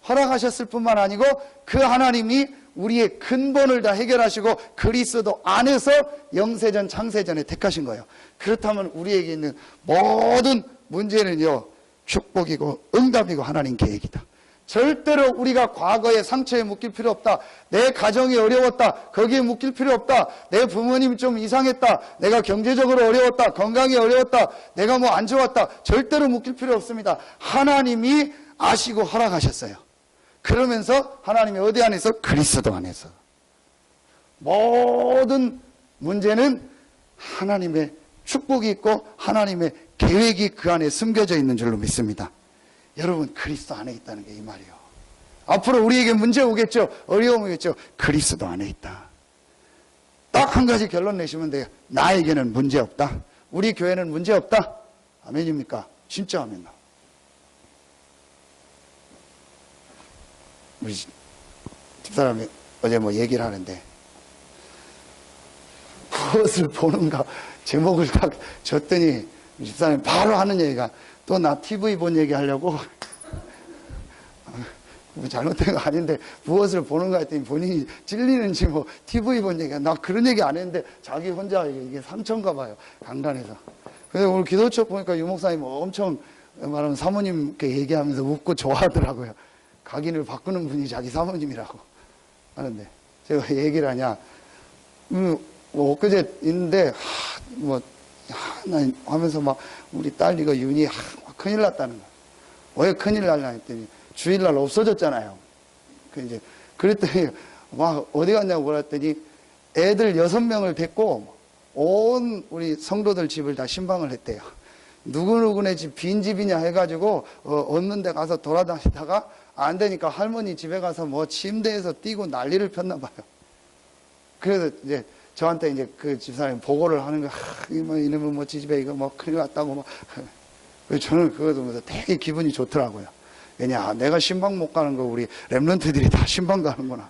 [SPEAKER 1] 허락하셨을 뿐만 아니고 그 하나님이 우리의 근본을 다 해결하시고 그리스도 안에서 영세전 창세전에 택하신 거예요. 그렇다면 우리에게 있는 모든 문제는요 축복이고 응답이고 하나님 계획이다. 절대로 우리가 과거의 상처에 묶일 필요 없다. 내 가정이 어려웠다. 거기에 묶일 필요 없다. 내 부모님이 좀 이상했다. 내가 경제적으로 어려웠다. 건강이 어려웠다. 내가 뭐 안 좋았다. 절대로 묶일 필요 없습니다. 하나님이 아시고 허락하셨어요. 그러면서 하나님이 어디 안에서? 그리스도 안에서. 모든 문제는 하나님의 축복이 있고 하나님의 계획이 그 안에 숨겨져 있는 줄로 믿습니다. 여러분, 그리스도 안에 있다는 게 이 말이에요. 앞으로 우리에게 문제 오겠죠. 어려움 오겠죠. 그리스도 안에 있다. 딱 한 가지 결론 내시면 돼요. 나에게는 문제 없다. 우리 교회는 문제 없다. 아멘입니까? 진짜 아멘. 우리 집사람이 어제 뭐 얘기를 하는데, 무엇을 보는가 제목을 딱 줬더니 집사람이 바로 하는 얘기가, 또 나 TV 본 얘기 하려고 뭐 잘못된 거 아닌데 무엇을 보는가 했더니 본인이 찔리는지 뭐 TV 본 얘기가, 나 그런 얘기 안 했는데 자기 혼자 이게 상처인가 봐요, 강단에서. 그래서 오늘 기도처 보니까 유 목사님 엄청 말하면 사모님께 얘기하면서 웃고 좋아하더라고요. 각인을 바꾸는 분이 자기 사모님이라고 하는데, 제가 얘기를 하냐, 엊그제 있는데 나 하면서 막 우리 딸 이거 윤이 큰일 났다는 거야. 왜 큰일 날라 했더니 주일날 없어졌잖아요. 그랬더니 막 어디 갔냐고 그랬더니 애들 6명을 데리고 온 우리 성도들 집을 다 신방을 했대요. 누구누구네 집 빈집이냐 해가지고 얻는 데 가서 돌아다니다가 안 되니까 할머니 집에 가서 뭐 침대에서 뛰고 난리를 폈나 봐요. 그래서 이제 저한테 이제 그 집사람이 보고를 하는 거야. 이놈은 뭐 지집에 이거 뭐 큰일 났다고 뭐. 저는 그거 보면서 되게 기분이 좋더라고요. 왜냐, 내가 신방 못 가는 거 우리 렘넌트들이 다 신방 가는구나.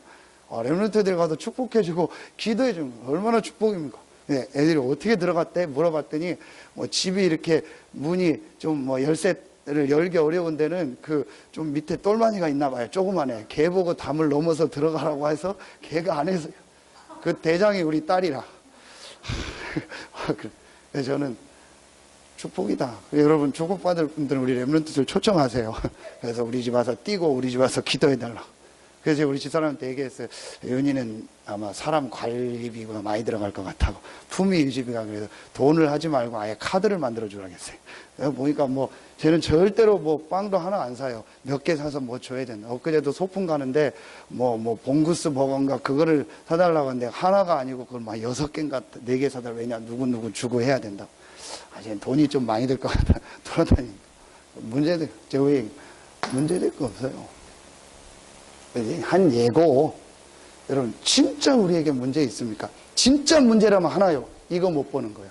[SPEAKER 1] 렘넌트들 가서 축복해주고 기도해주는 거 얼마나 축복입니까? 애들이 어떻게 들어갔대? 물어봤더니 뭐 집이 이렇게 문이 좀 뭐 열쇠를 열기 어려운 데는 그 좀 밑에 똘마니가 있나 봐요. 조그만해. 개 보고 담을 넘어서 들어가라고 해서 개가 안에서, 그 대장이 우리 딸이라. 그래서 저는 축복이다. 여러분, 축복받을 분들은 우리 렘넌트들 초청하세요. 그래서 우리 집 와서 뛰고 우리 집 와서 기도해달라. 그래서 우리 집사람한테 얘기했어요. 윤희는 아마 사람 관리비가 많이 들어갈 것 같다고. 품위 유지비가. 그래서 돈을 하지 말고 아예 카드를 만들어 주라겠어요. 보니까 뭐 쟤는 절대로 뭐 빵도 하나 안 사요. 몇 개 사서 뭐 줘야 된다. 엊그제도 소풍 가는데 뭐 봉구스 버거인가 그거를 사달라고 하는데 하나가 아니고 그걸 막 6개인가 4개 사달라고. 왜냐, 누구 주고 해야 된다. 쟤는 돈이 좀 많이 들 것 같다. 돌아다니니까. 문제될 거 없어요. 한 예고. 여러분, 진짜 우리에게 문제 있습니까? 진짜 문제라면 하나요. 이거 못 보는 거예요.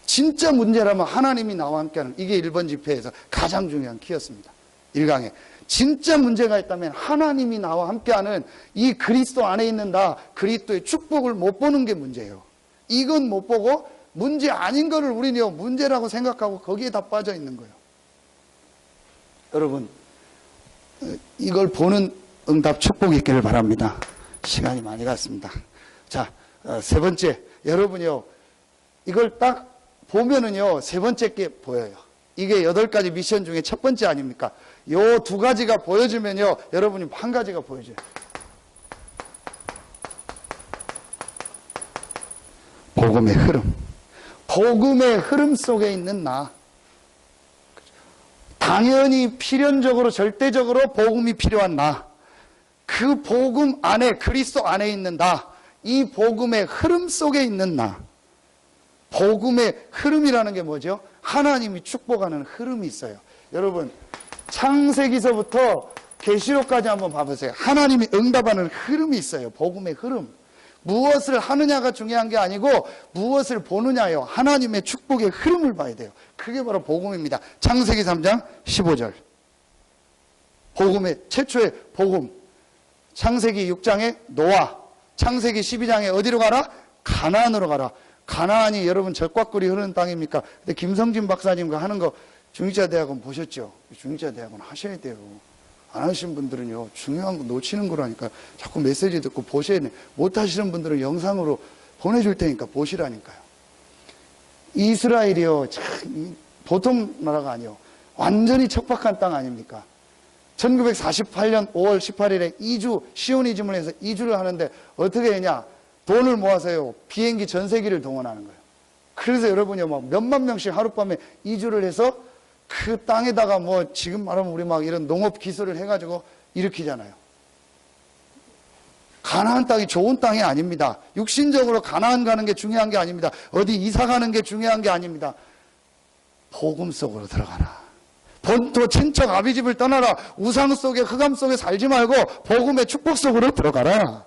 [SPEAKER 1] 진짜 문제라면 하나님이 나와 함께하는, 이게 1번 집회에서 가장 중요한 키였습니다. 1강에 진짜 문제가 있다면 하나님이 나와 함께하는 이 그리스도 안에 있는 나, 그리스도의 축복을 못 보는 게 문제예요. 이건 못 보고 문제 아닌 거를 우리는 문제라고 생각하고 거기에 다 빠져 있는 거예요. 여러분, 이걸 보는 응답 축복이 있기를 바랍니다. 시간이 많이 갔습니다. 자, 3번째, 여러분요, 이걸 딱 보면은요, 3번째 게 보여요. 이게 8가지 미션 중에 첫 번째 아닙니까? 요 2가지가 보여주면요, 여러분이 한 가지가 보여줘요. 복음의 흐름. 복음의 흐름 속에 있는 나. 당연히 필연적으로, 절대적으로 복음이 필요한 나. 그 복음 안에, 그리스도 안에 있는 나. 이 복음의 흐름 속에 있는 나. 복음의 흐름이라는 게 뭐죠? 하나님이 축복하는 흐름이 있어요. 여러분, 창세기서부터 계시록까지 한번 봐보세요. 하나님이 응답하는 흐름이 있어요. 복음의 흐름. 무엇을 하느냐가 중요한 게 아니고 무엇을 보느냐요. 하나님의 축복의 흐름을 봐야 돼요. 그게 바로 복음입니다. 창세기 3장 15절. 복음의 최초의 복음. 창세기 6장에 노아. 창세기 12장에 어디로 가라? 가나안으로 가라. 가나안이 여러분 젖과꿀이 흐르는 땅입니까? 근데 김성진 박사님과 하는 거 중직자대학원 보셨죠? 중직자대학원 하셔야 돼요. 안 하시는 분들은요, 중요한 거 놓치는 거라니까. 자꾸 메시지 듣고 보셔야 돼. 못 하시는 분들은 영상으로 보내줄 테니까 보시라니까요. 이스라엘이요, 참 보통 나라가 아니요. 완전히 척박한 땅 아닙니까? 1948년 5월 18일에 시오니즘을 해서 이주를 하는데 어떻게 했냐? 돈을 모아서요, 비행기 전세기를 동원하는 거예요. 그래서 여러분이 막 몇만 명씩 하룻밤에 이주를 해서 그 땅에다가 뭐 지금 말하면 우리 막 이런 농업 기술을 해가지고 일으키잖아요. 가나안 땅이 좋은 땅이 아닙니다. 육신적으로 가나안 가는 게 중요한 게 아닙니다. 어디 이사 가는 게 중요한 게 아닙니다. 복음 속으로 들어가라. 본토 친척 아비집을 떠나라. 우상 속에 흑암 속에 살지 말고 복음의 축복 속으로 들어가라.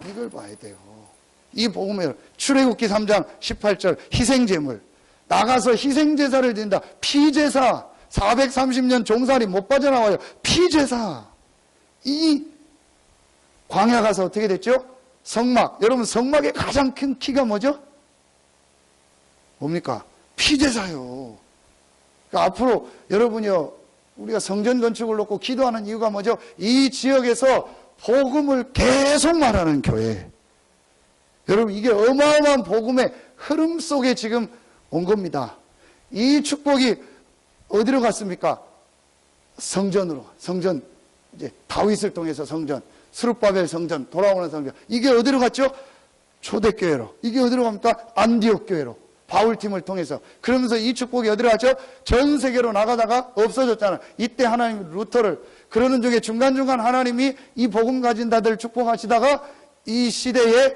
[SPEAKER 1] 이걸 봐야 돼요. 이 복음의 출애굽기 3장 18절 희생제물, 나가서 희생제사를 드린다. 피제사, 430년 종살이 못 빠져나와요. 피제사. 이 광야 가서 어떻게 됐죠? 성막. 여러분 성막의 가장 큰 키가 뭐죠? 뭡니까? 피제사요. 그러니까 앞으로 여러분이요, 우리가 성전 건축을 놓고 기도하는 이유가 뭐죠? 이 지역에서 복음을 계속 말하는 교회. 여러분 이게 어마어마한 복음의 흐름 속에 지금 온 겁니다. 이 축복이 어디로 갔습니까? 성전으로. 성전, 이제 다윗을 통해서 성전, 스룹바벨 성전, 돌아오는 성전. 이게 어디로 갔죠? 초대교회로. 이게 어디로 갑니까? 안디옥 교회로. 바울팀을 통해서. 그러면서 이 축복이 어디로 갔죠? 전 세계로 나가다가 없어졌잖아요. 이때 하나님 루터를, 그러는 중에 중간중간 하나님이 이 복음 가진 자들 축복하시다가 이 시대에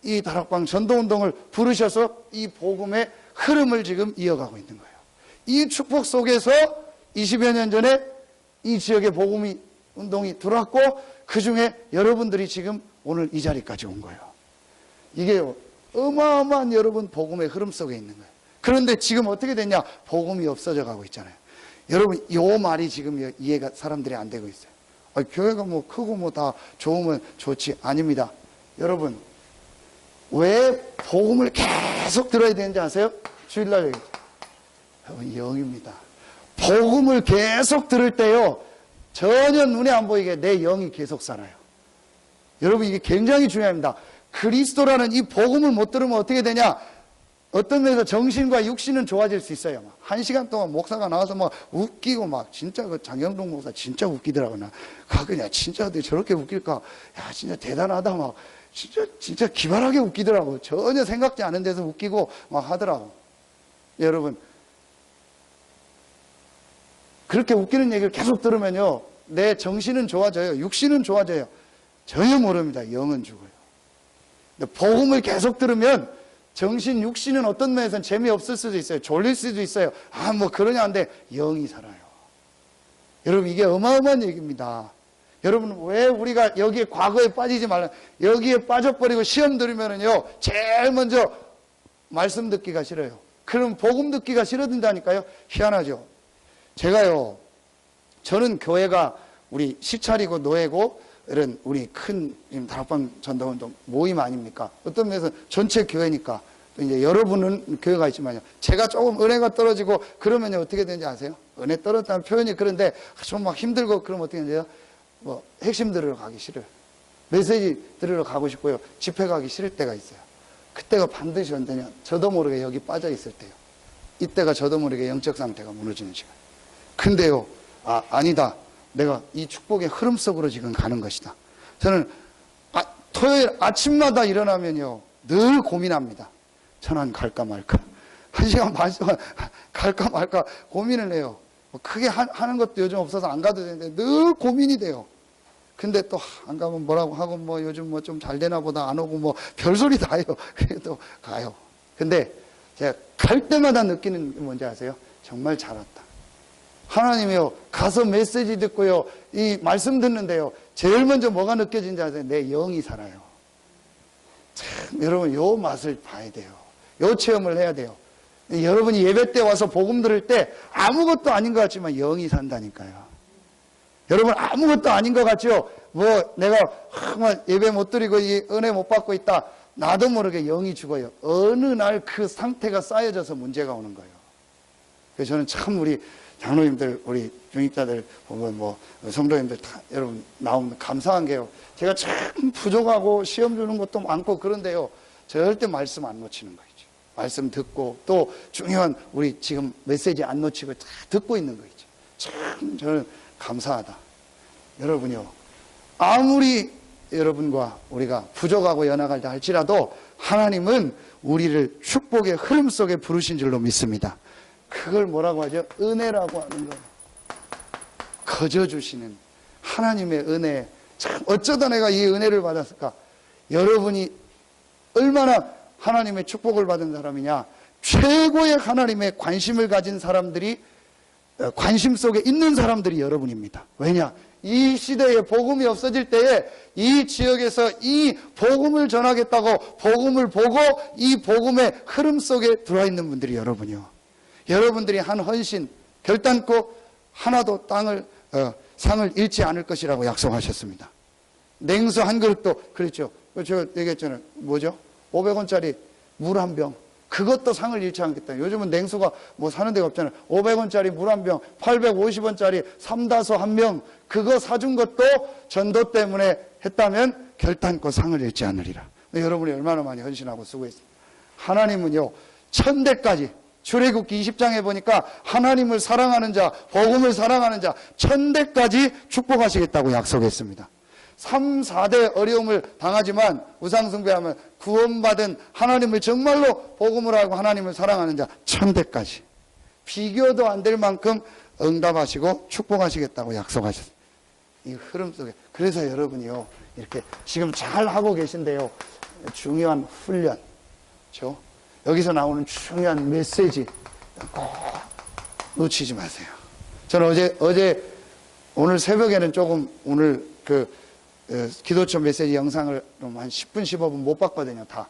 [SPEAKER 1] 이 다락방 전도운동을 부르셔서 이 복음의 흐름을 지금 이어가고 있는 거예요. 이 축복 속에서 20여 년 전에 이 지역에 복음이 운동이 들어왔고, 그 중에 여러분들이 지금 오늘 이 자리까지 온 거예요. 이게 어마어마한 여러분 복음의 흐름 속에 있는 거예요. 그런데 지금 어떻게 됐냐? 복음이 없어져 가고 있잖아요. 여러분 이 말이 지금 이해가 사람들이 안 되고 있어요. 교회가 뭐 크고 뭐 다 좋으면 좋지. 아닙니다. 여러분 왜 복음을 계속 들어야 되는지 아세요? 주일날 얘기죠. 영입니다. 복음을 계속 들을 때요, 전혀 눈에 안 보이게 내 영이 계속 살아요. 여러분 이게 굉장히 중요합니다. 그리스도라는 이 복음을 못 들으면 어떻게 되냐? 어떤 면에서 정신과 육신은 좋아질 수 있어요. 막 1시간 동안 목사가 나와서 막 웃기고 막 진짜 그 장영동 목사 진짜 웃기더라고. 나 그냥 진짜 어떻게 저렇게 웃길까? 야 진짜 대단하다. 막 진짜 기발하게 웃기더라고. 전혀 생각지 않은 데서 웃기고 막 하더라고. 여러분 그렇게 웃기는 얘기를 계속 들으면요, 내 정신은 좋아져요, 육신은 좋아져요? 전혀 모릅니다. 영은 죽어요. 근데 복음을 계속 들으면 정신, 육신은 어떤 면에서는 재미없을 수도 있어요. 졸릴 수도 있어요. 뭐 그러냐 한데 영이 살아요. 여러분 이게 어마어마한 얘기입니다. 여러분 왜 우리가 여기에 과거에 빠지지 말라, 여기에 빠져버리고 시험 들으면은요, 제일 먼저 말씀 듣기가 싫어요. 그럼 복음 듣기가 싫어진다니까요. 희한하죠. 제가요, 저는 교회가 우리 시찰이고 노예고 이런 우리 큰 다락방 전도운동 모임 아닙니까? 어떤 면에서 전체 교회니까. 또 이제 여러분은 교회가 있지만요, 제가 조금 은혜가 떨어지고 그러면요 어떻게 되는지 아세요? 은혜 떨어졌다는 표현이 그런데 좀 막 힘들고 그러면 어떻게 되는지요? 뭐 핵심 들으러 가기 싫어요. 메시지 들으러 가고 싶고요, 집회 가기 싫을 때가 있어요. 그때가 반드시 언제냐? 저도 모르게 여기 빠져 있을 때요. 이때가 저도 모르게 영적 상태가 무너지는 시간. 근데요, 아니다. 내가 이 축복의 흐름 속으로 지금 가는 것이다. 저는 토요일 아침마다 일어나면요, 늘 고민합니다. 천안 갈까 말까. 1시간 반 동안 갈까 말까 고민을 해요. 크게 하는 것도 요즘 없어서 안 가도 되는데 늘 고민이 돼요. 근데 또 안 가면 뭐라고 하고 뭐 요즘 뭐 좀 잘 되나 보다 안 오고 뭐 별소리 다 해요. 그래도 가요. 근데 제가 갈 때마다 느끼는 게 뭔지 아세요? 정말 잘 왔다. 하나님이요, 가서 메시지 듣고요, 이 말씀 듣는데요, 제일 먼저 뭐가 느껴진지 아세요? 내 영이 살아요. 참, 여러분, 요 맛을 봐야 돼요. 요 체험을 해야 돼요. 여러분이 예배 때 와서 복음 들을 때 아무것도 아닌 것 같지만 영이 산다니까요. 여러분, 아무것도 아닌 것 같죠? 뭐, 내가 예배 못 드리고 이 은혜 못 받고 있다. 나도 모르게 영이 죽어요. 어느 날 그 상태가 쌓여져서 문제가 오는 거예요. 그래서 저는 참 우리 장로님들, 우리 중직자들 보면 뭐 성도님들 다 여러분 나오면 감사한 게요, 제가 참 부족하고 시험 주는 것도 많고 그런데요, 절대 말씀 안 놓치는 거죠. 말씀 듣고 또 중요한 우리 지금 메시지 안 놓치고 다 듣고 있는 거죠. 참 저는 감사하다. 여러분요, 아무리 여러분과 우리가 부족하고 연약하다 할지라도 하나님은 우리를 축복의 흐름 속에 부르신 줄로 믿습니다. 그걸 뭐라고 하죠? 은혜라고 하는 거예요. 거저 주시는 하나님의 은혜. 참 어쩌다 내가 이 은혜를 받았을까? 여러분이 얼마나 하나님의 축복을 받은 사람이냐? 최고의 하나님의 관심을 가진 사람들이, 관심 속에 있는 사람들이 여러분입니다. 왜냐? 이 시대에 복음이 없어질 때에 이 지역에서 이 복음을 전하겠다고 복음을 보고 이 복음의 흐름 속에 들어와 있는 분들이 여러분이요. 여러분들이 한 헌신 결단코 하나도 상을 잃지 않을 것이라고 약속하셨습니다. 냉수 한 그릇도 그랬죠. 제가 얘기했잖아요. 뭐죠? 500원짜리 물 한 병. 그것도 상을 잃지 않겠다. 요즘은 냉수가 뭐 사는 데가 없잖아요. 500원짜리 물 한 병, 850원짜리 삼다소 한 명, 그거 사준 것도 전도 때문에 했다면 결단코 상을 잃지 않으리라. 여러분이 얼마나 많이 헌신하고 수고했습니다. 하나님은요, 천대까지, 출애굽기 20장에 보니까 하나님을 사랑하는 자, 복음을 사랑하는 자, 천대까지 축복하시겠다고 약속했습니다. 3, 4대 어려움을 당하지만 우상숭배하면 구원받은 하나님을 정말로 복음을 알고 하나님을 사랑하는 자 천대까지 비교도 안 될 만큼 응답하시고 축복하시겠다고 약속하셨습니다. 이 흐름 속에. 그래서 여러분이요, 이렇게 지금 잘 하고 계신데요, 중요한 훈련, 그렇죠? 여기서 나오는 중요한 메시지 꼭 놓치지 마세요. 저는 오늘 새벽에는 조금 오늘 기도처 메시지 영상을 한 10분, 15분 못 봤거든요, 다.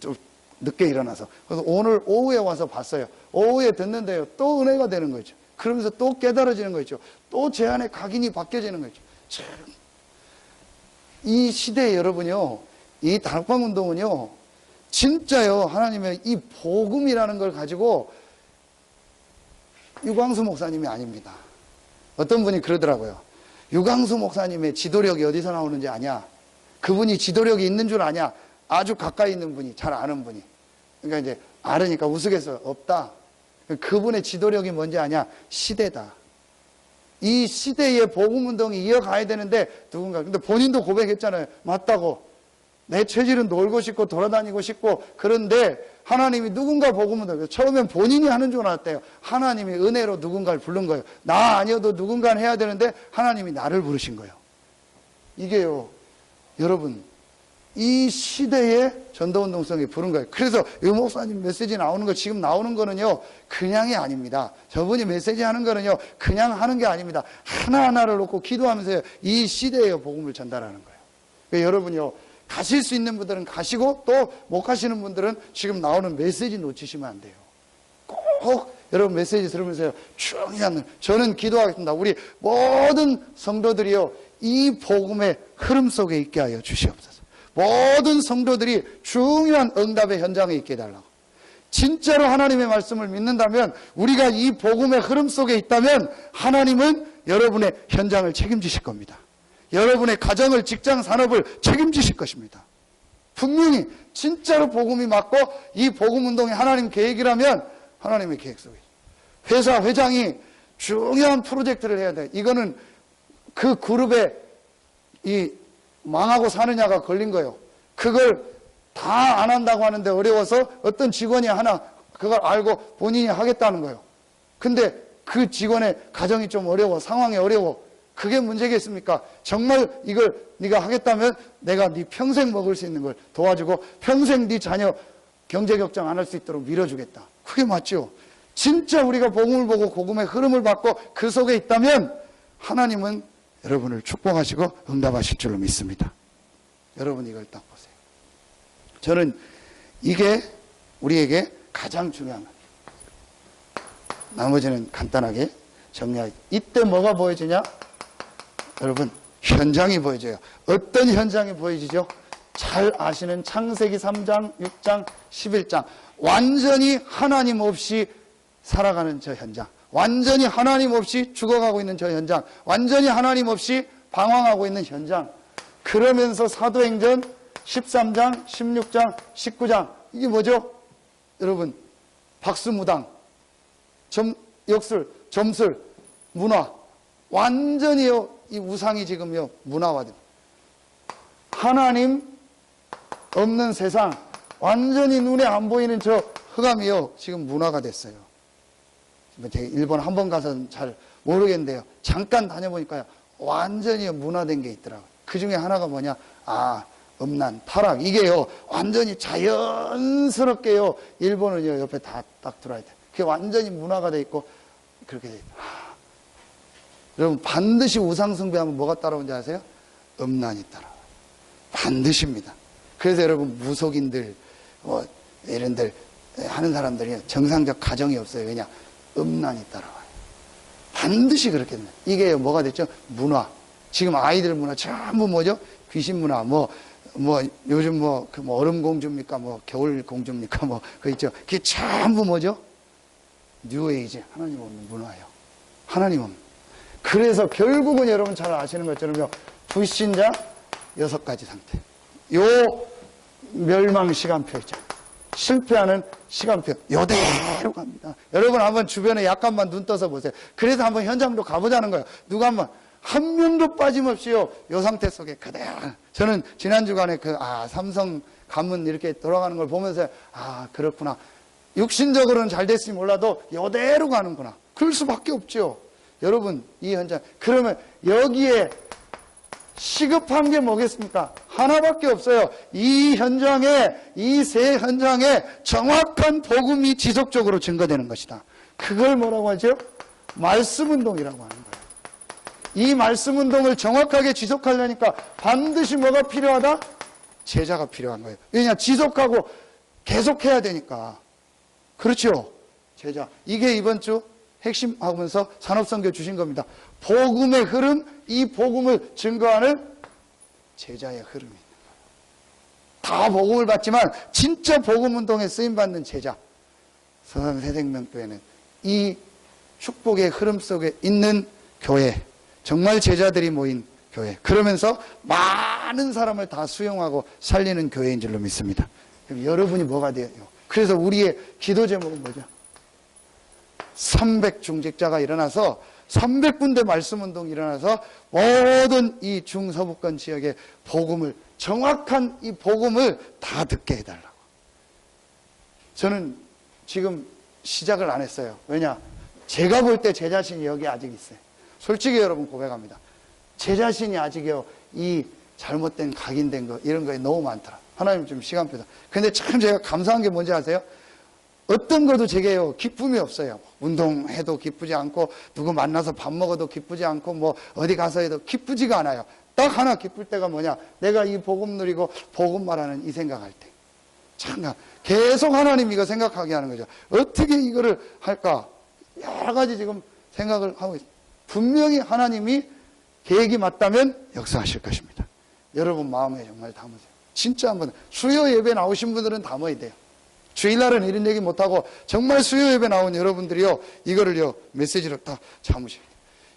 [SPEAKER 1] 좀 늦게 일어나서. 그래서 오늘 오후에 와서 봤어요. 오후에 듣는데요, 또 은혜가 되는 거죠. 그러면서 또 깨달아지는 거죠. 또 제 안에 각인이 바뀌어지는 거죠. 참. 이 시대에 여러분요, 이 다락방 운동은요, 진짜요, 하나님의 이 복음이라는 걸 가지고 유광수 목사님이 아닙니다. 어떤 분이 그러더라고요. 유광수 목사님의 지도력이 어디서 나오는지 아냐? 그분이 지도력이 있는 줄 아냐? 아주 가까이 있는 분이, 잘 아는 분이. 그러니까 이제 알으니까 우스갯소리 없다. 그분의 지도력이 뭔지 아냐? 시대다. 이 시대의 복음운동이 이어가야 되는데 누군가, 근데 본인도 고백했잖아요. 맞다고. 내 체질은 놀고 싶고 돌아다니고 싶고, 그런데 하나님이 누군가 복음운동, 처음엔 본인이 하는 줄 알았대요. 하나님이 은혜로 누군가를 부른 거예요. 나 아니어도 누군가는 해야 되는데 하나님이 나를 부르신 거예요. 이게요, 여러분, 이 시대의 전도운동성이 부른 거예요. 그래서 이 목사님 메시지 나오는 거, 지금 나오는 거는요, 그냥이 아닙니다. 저분이 메시지 하는 거는요, 그냥 하는 게 아닙니다. 하나하나를 놓고 기도하면서 이 시대의 복음을 전달하는 거예요. 그러니까 여러분요, 가실 수 있는 분들은 가시고, 또 못 가시는 분들은 지금 나오는 메시지 놓치시면 안 돼요. 꼭 여러분 메시지 들으면서요, 중요한, 저는 기도하겠습니다. 우리 모든 성도들이요, 이 복음의 흐름 속에 있게 하여 주시옵소서. 모든 성도들이 중요한 응답의 현장에 있게 해달라고. 진짜로 하나님의 말씀을 믿는다면, 우리가 이 복음의 흐름 속에 있다면 하나님은 여러분의 현장을 책임지실 겁니다. 여러분의 가정을, 직장, 산업을 책임지실 것입니다. 분명히 진짜로 복음이 맞고 이 복음 운동이 하나님 계획이라면 하나님의 계획 속에, 회사 회장이 중요한 프로젝트를 해야 돼. 이거는 그 그룹에 이 망하고 사느냐가 걸린 거예요. 그걸 다 안 한다고 하는데 어려워서 어떤 직원이 하나 그걸 알고 본인이 하겠다는 거예요. 근데 그 직원의 가정이 좀 어려워, 상황이 어려워. 그게 문제겠습니까? 정말 이걸 네가 하겠다면 내가 네 평생 먹을 수 있는 걸 도와주고 평생 네 자녀 경제 격정 안 할 수 있도록 밀어주겠다. 그게 맞죠? 진짜 우리가 복음을 보고 복음의 흐름을 받고 그 속에 있다면 하나님은 여러분을 축복하시고 응답하실 줄로 믿습니다. 여러분 이걸 딱 보세요. 저는 이게 우리에게 가장 중요한 거예요. 나머지는 간단하게 정리하기. 이때 뭐가 보여지냐? 여러분, 현장이 보여져요. 어떤 현장이 보여지죠? 잘 아시는 창세기 3장, 6장, 11장. 완전히 하나님 없이 살아가는 저 현장. 완전히 하나님 없이 죽어가고 있는 저 현장. 완전히 하나님 없이 방황하고 있는 현장. 그러면서 사도행전 13장, 16장, 19장. 이게 뭐죠? 여러분, 박수무당, 역술, 점술, 문화. 완전히요, 이 우상이 지금요, 문화화됩니다. 하나님 없는 세상, 완전히 눈에 안 보이는 저 흑암이요, 지금 문화가 됐어요. 제가 일본 한 번 가서는 잘 모르겠는데요. 잠깐 다녀보니까요, 완전히 문화된 게 있더라고요. 그 중에 하나가 뭐냐? 음란, 타락. 이게요, 완전히 자연스럽게요, 일본은요, 옆에 다 딱 들어야 돼. 그게 완전히 문화가 돼 있고, 그렇게 돼 있다. 여러분, 반드시 우상숭배하면 뭐가 따라오는지 아세요? 음란이 따라와요. 반드시입니다. 그래서 여러분, 무속인들, 이런들 하는 사람들이 정상적 가정이 없어요. 왜냐? 음란이 따라와요. 반드시 그렇게 됩니다. 이게 뭐가 됐죠? 문화. 지금 아이들 문화 전부 뭐죠? 귀신 문화, 요즘 얼음 공주입니까? 겨울 공주입니까? 그거 있죠? 그게 전부 뭐죠? 뉴에이지. 하나님 없는 문화예요. 하나님 없는. 그래서 결국은 여러분 잘 아시는 것처럼요, 불신자 6가지 상태. 요 멸망 시간표 있죠. 실패하는 시간표. 요대로 갑니다. 여러분 한번 주변에 약간만 눈 떠서 보세요. 그래서 한번 현장도 가보자는 거예요. 누가 한번 한 명도 빠짐없이요, 요 상태 속에 그대로. 저는 지난 주간에 삼성 가문 이렇게 돌아가는 걸 보면서 그렇구나. 육신적으로는 잘 됐을지 몰라도 요대로 가는구나. 그럴 수밖에 없죠. 여러분, 이 현장. 그러면 여기에 시급한 게 뭐겠습니까? 하나밖에 없어요. 이 현장에, 이 세 현장에 정확한 복음이 지속적으로 증거되는 것이다. 그걸 뭐라고 하죠? 말씀운동이라고 하는 거예요. 이 말씀운동을 정확하게 지속하려니까 반드시 뭐가 필요하다? 제자가 필요한 거예요. 왜냐? 지속하고 계속해야 되니까. 그렇죠? 제자. 이게 이번 주 핵심 하면서 산업선교 주신 겁니다. 복음의 흐름, 이 복음을 증거하는 제자의 흐름이 있는 거예요. 다 복음을 받지만 진짜 복음운동에 쓰임받는 제자. 서산새생명교회는 이 축복의 흐름 속에 있는 교회, 정말 제자들이 모인 교회, 그러면서 많은 사람을 다 수용하고 살리는 교회인 줄로 믿습니다. 여러분이 뭐가 돼요? 그래서 우리의 기도 제목은 뭐죠? 300중직자가 일어나서 300군데 말씀운동이 일어나서 모든 이 중서부권 지역의 복음을, 정확한 이 복음을 다 듣게 해달라고. 저는 지금 시작을 안 했어요. 왜냐? 제가 볼 때 제 자신이 여기 아직 있어요. 솔직히 여러분 고백합니다. 제 자신이 아직요, 이 잘못된 각인된 거 이런 거에 너무 많더라. 하나님 좀 시간표다. 근데 참 제가 감사한 게 뭔지 아세요? 어떤 것도 제게요, 기쁨이 없어요. 운동해도 기쁘지 않고, 누구 만나서 밥 먹어도 기쁘지 않고, 어디 가서 해도 기쁘지가 않아요. 딱 하나 기쁠 때가 뭐냐? 내가 이 복음 누리고 복음 말하는 이 생각할 때. 참, 계속 하나님 이거 생각하게 하는 거죠. 어떻게 이거를 할까? 여러 가지 지금 생각을 하고 있어요. 분명히 하나님이 계획이 맞다면 역사하실 것입니다. 여러분 마음에 정말 담으세요. 진짜 한번, 수요 예배 나오신 분들은 담아야 돼요. 주일날은 이런 얘기 못하고 정말 수요 예배 나온 여러분들이요, 이거를요, 메시지로 딱 잡으셔야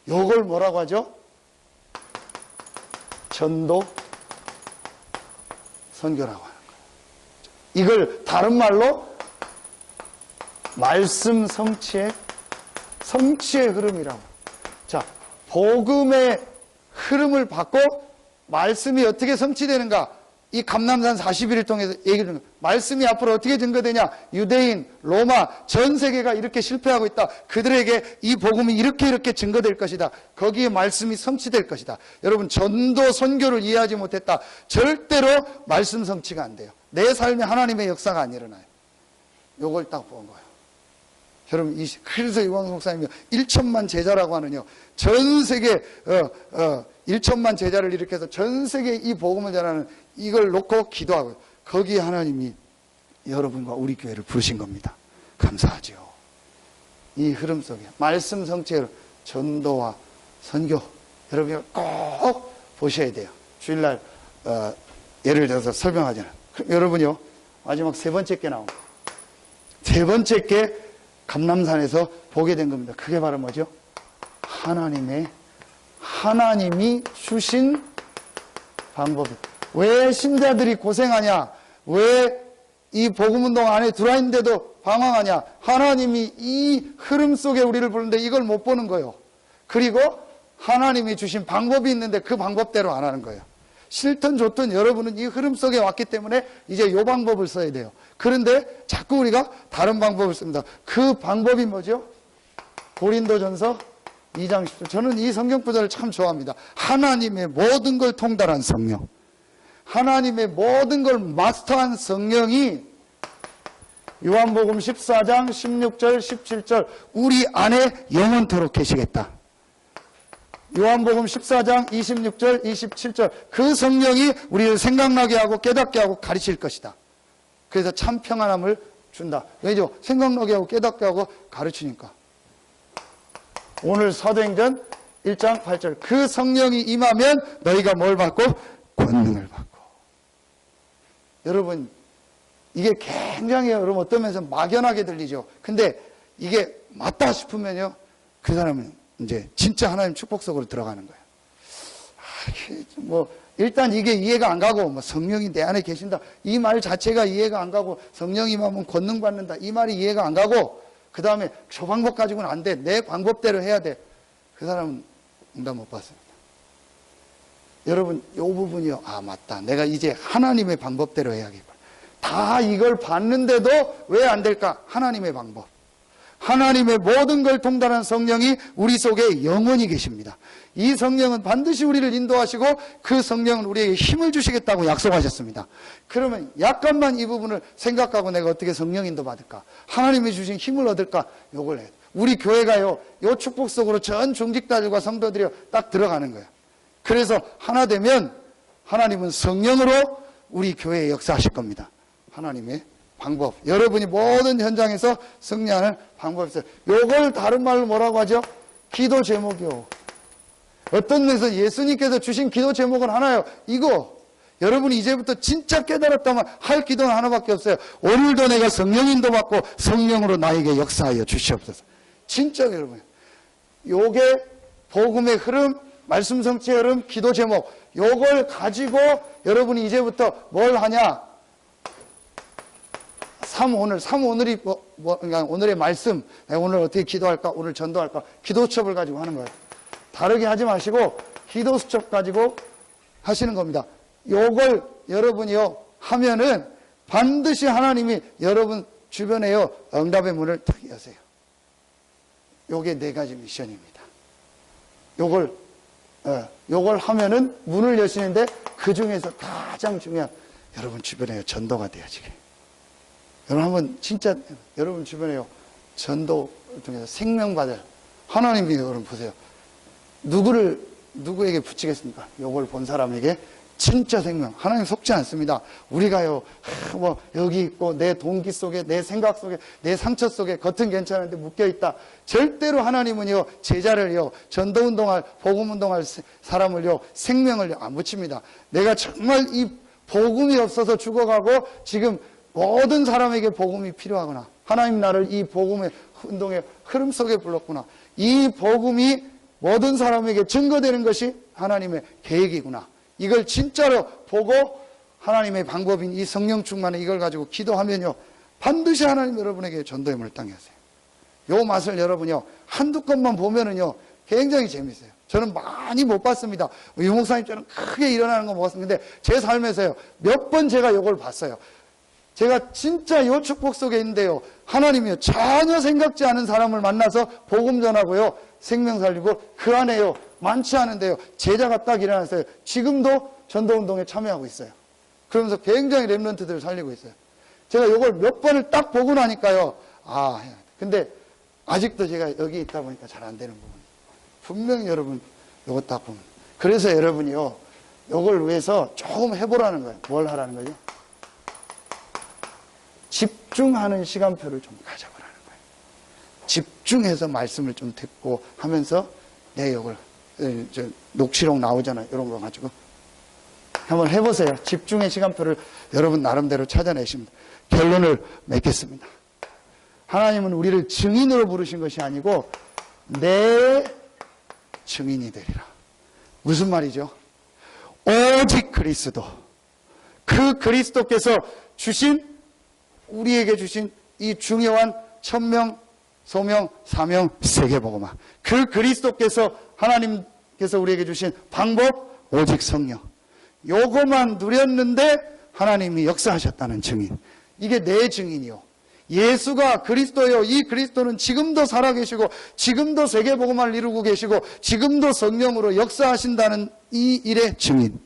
[SPEAKER 1] 돼요. 요걸 뭐라고 하죠? 전도 선교라고 하는 거예요. 이걸 다른 말로 말씀 성취의 흐름이라고. 자, 복음의 흐름을 받고 말씀이 어떻게 성취되는가? 이 감람산 41일 통해서 얘기를 하는 거예요. 말씀이 앞으로 어떻게 증거되냐? 유대인, 로마, 전 세계가 이렇게 실패하고 있다. 그들에게 이 복음이 이렇게 증거될 것이다. 거기에 말씀이 성취될 것이다. 여러분, 전도 선교를 이해하지 못했다. 절대로 말씀 성취가 안 돼요. 내 삶에 하나님의 역사가 안 일어나요. 요걸 딱 본 거예요. 여러분, 그래서 유광석 목사님이 1천만 제자라고 하는요, 전 세계 1천만 제자를 일으켜서 전 세계에 이 복음을 전하는, 이걸 놓고 기도하고, 거기에 하나님이 여러분과 우리 교회를 부르신 겁니다. 감사하죠. 이 흐름 속에 말씀 성취로 전도와 선교, 여러분이 꼭 보셔야 돼요. 주일날 예를 들어서 설명하잖아요. 여러분요, 마지막 세 번째 게 나옵니다. 세 번째 게 감람산에서 보게 된 겁니다. 그게 바로 뭐죠? 하나님이 주신 방법이. 왜 신자들이 고생하냐? 왜 이 복음운동 안에 들어와 있는데도 방황하냐? 하나님이 이 흐름 속에 우리를 부르는데 이걸 못 보는 거예요. 그리고 하나님이 주신 방법이 있는데 그 방법대로 안 하는 거예요. 싫든 좋든 여러분은 이 흐름 속에 왔기 때문에 이제 이 방법을 써야 돼요. 그런데 자꾸 우리가 다른 방법을 씁니다. 그 방법이 뭐죠? 고린도전서 2장 10절. 저는 이 성경 구절을 참 좋아합니다. 하나님의 모든 걸 통달한 성령. 하나님의 모든 걸 마스터한 성령이 요한복음 14장 16절 17절 우리 안에 영원토록 계시겠다. 요한복음 14장 26절 27절 그 성령이 우리를 생각나게 하고 깨닫게 하고 가르칠 것이다. 그래서 참 평안함을 준다. 왜죠? 생각나게 하고 깨닫게 하고 가르치니까. 오늘 사도행전 1장 8절 그 성령이 임하면 너희가 뭘 받고? 권능을 받고. 여러분 이게 굉장히 여러분 어떤 면에서 막연하게 들리죠. 근데 이게 맞다 싶으면요 그 사람은 이제 진짜 하나님 축복 속으로 들어가는 거예요. 뭐 일단 이게 이해가 안 가고 뭐 성령이 내 안에 계신다 이 말 자체가 이해가 안 가고 성령이 임하면 권능 받는다 이 말이 이해가 안 가고 그 다음에 저 방법 가지고는 안 돼. 내 방법대로 해야 돼. 그 사람은 응답 못 받습니다. 여러분 이 부분이요. 아 맞다. 내가 이제 하나님의 방법대로 해야겠구나. 다 이걸 봤는데도 왜 안 될까? 하나님의 방법. 하나님의 모든 걸 통달한 성령이 우리 속에 영원히 계십니다. 이 성령은 반드시 우리를 인도하시고 그 성령은 우리에게 힘을 주시겠다고 약속하셨습니다. 그러면 약간만 이 부분을 생각하고 내가 어떻게 성령 인도 받을까? 하나님이 주신 힘을 얻을까? 요걸 해요. 우리 교회가요. 요 축복 속으로 전 중직자들과 성도들이 딱 들어가는 거예요. 그래서 하나 되면 하나님은 성령으로 우리 교회에 역사하실 겁니다. 하나님의 방법. 여러분이 모든 현장에서 승리하는 방법이 있어요. 요걸 다른 말로 뭐라고 하죠? 기도 제목이요. 어떤 면에서 예수님께서 주신 기도 제목은 하나요. 이거. 여러분이 이제부터 진짜 깨달았다면 할 기도는 하나밖에 없어요. 오늘도 내가 성령 인도받고 성령으로 나에게 역사하여 주시옵소서. 진짜 여러분. 요게 복음의 흐름, 말씀 성취의 흐름, 기도 제목. 요걸 가지고 여러분이 이제부터 뭘 하냐? 오늘이 그러니까 오늘의 말씀, 내가 오늘 어떻게 기도할까, 오늘 전도할까, 기도 수첩을 가지고 하는 거예요. 다르게 하지 마시고 기도 수첩 가지고 하시는 겁니다. 요걸 여러분이요 하면은 반드시 하나님이 여러분 주변에요 응답의 문을 탁 여세요. 요게 4가지 미션입니다. 요걸 하면은 문을 여시는데 그 중에서 가장 중요한 여러분 주변에요 전도가 되어지게. 여러분 한번 진짜 여러분 주변에요 전도 중에서 생명받을 하나님이 여러분 보세요. 누구에게 붙이겠습니까? 요걸 본 사람에게 진짜 생명. 하나님 속지 않습니다. 우리가요 뭐 여기 있고 내 동기 속에 내 생각 속에 내 상처 속에 겉은 괜찮은데 묶여있다. 절대로 하나님은요 제자를요 전도운동할 복음운동할 사람을요 생명을요 안 붙입니다. 내가 정말 이 복음이 없어서 죽어가고 지금 모든 사람에게 복음이 필요하구나. 하나님 나를 이 복음의 운동의 흐름 속에 불렀구나. 이 복음이 모든 사람에게 증거되는 것이 하나님의 계획이구나. 이걸 진짜로 보고 하나님의 방법인 이 성령 충만을 이걸 가지고 기도하면요 반드시 하나님 여러분에게 전도의 문을 땅에 하세요. 요 맛을 여러분요 한두 건만 보면은요 굉장히 재밌어요. 저는 많이 못 봤습니다. 유 목사님처럼 크게 일어나는 거 못 봤습니다. 근데 제 삶에서요 몇 번 제가 요걸 봤어요. 제가 진짜 요 축복 속에 있는데요 하나님이요 전혀 생각지 않은 사람을 만나서 복음 전하고요 생명 살리고 그 안에요 많지 않은데요 제자가 딱 일어났어요. 지금도 전도운동에 참여하고 있어요. 그러면서 굉장히 렘넌트들을 살리고 있어요. 제가 요걸 몇 번을 딱 보고 나니까요 근데 아직도 제가 여기 있다 보니까 잘 안 되는 부분 분명히 여러분 요거 딱 보면 그래서 여러분이요 요걸 위해서 조금 해보라는 거예요. 뭘 하라는 거죠? 집중하는 시간표를 좀 가져보라는 거예요. 집중해서 말씀을 좀 듣고 하면서 내 욕을 녹취록 나오잖아요. 이런 거 가지고 한번 해보세요. 집중의 시간표를 여러분 나름대로 찾아내십니다. 결론을 맺겠습니다. 하나님은 우리를 증인으로 부르신 것이 아니고 내 증인이 되리라. 무슨 말이죠? 오직 그리스도, 그 그리스도께서 우리에게 주신 이 중요한 천명, 소명, 사명, 세계복음화. 그 그리스도께서 하나님께서 우리에게 주신 방법, 오직 성령. 요거만 누렸는데 하나님이 역사하셨다는 증인. 이게 내 증인이요. 예수가 그리스도요. 이 그리스도는 지금도 살아계시고 지금도 세계복음화를 이루고 계시고 지금도 성령으로 역사하신다는 이 일의 증인.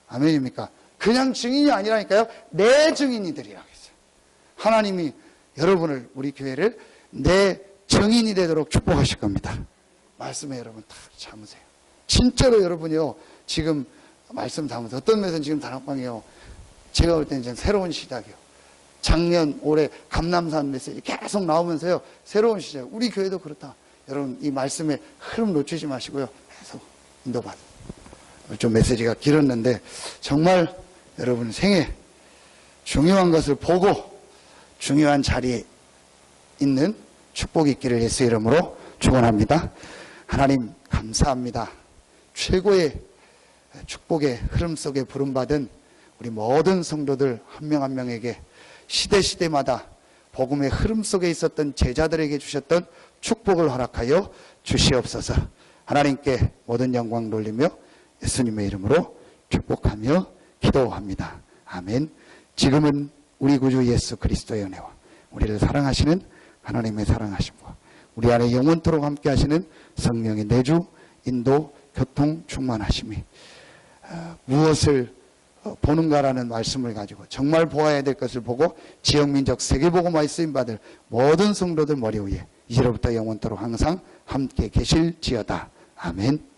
[SPEAKER 1] 아멘입니까? 그냥 증인이 아니라니까요. 내 증인이 되리라고 했어요. 하나님이 여러분을, 우리 교회를 내 증인이 되도록 축복하실 겁니다. 말씀에 여러분 다 참으세요. 진짜로 여러분이요. 지금 말씀 담으세요. 어떤 면에서는 지금 다락방이요. 제가 볼 때는 새로운 시작이요. 작년, 올해 감남산 메시지 계속 나오면서요. 새로운 시작. 우리 교회도 그렇다. 여러분 이 말씀의 흐름 놓치지 마시고요. 계속 인도받아. 좀 메시지가 길었는데 정말 여러분 생애 중요한 것을 보고 중요한 자리에 있는 축복이 있기를 예수 이름으로 축원합니다. 하나님 감사합니다. 최고의 축복의 흐름 속에 부름받은 우리 모든 성도들 한 명 한 명에게 시대마다 복음의 흐름 속에 있었던 제자들에게 주셨던 축복을 허락하여 주시옵소서. 하나님께 모든 영광 돌리며 예수님의 이름으로 축복하며 기도합니다. 아멘. 지금은 우리 구주 예수 그리스도의 은혜와 우리를 사랑하시는 하나님의 사랑하심과 우리 안에 영원토록 함께 하시는 성령의 내주, 인도, 교통, 충만하심이 무엇을 보는가라는 말씀을 가지고 정말 보아야 될 것을 보고 지역민족 세계복음화에 쓰임받을 모든 성도들 머리 위에 이제로부터 영원토록 항상 함께 계실지어다. 아멘.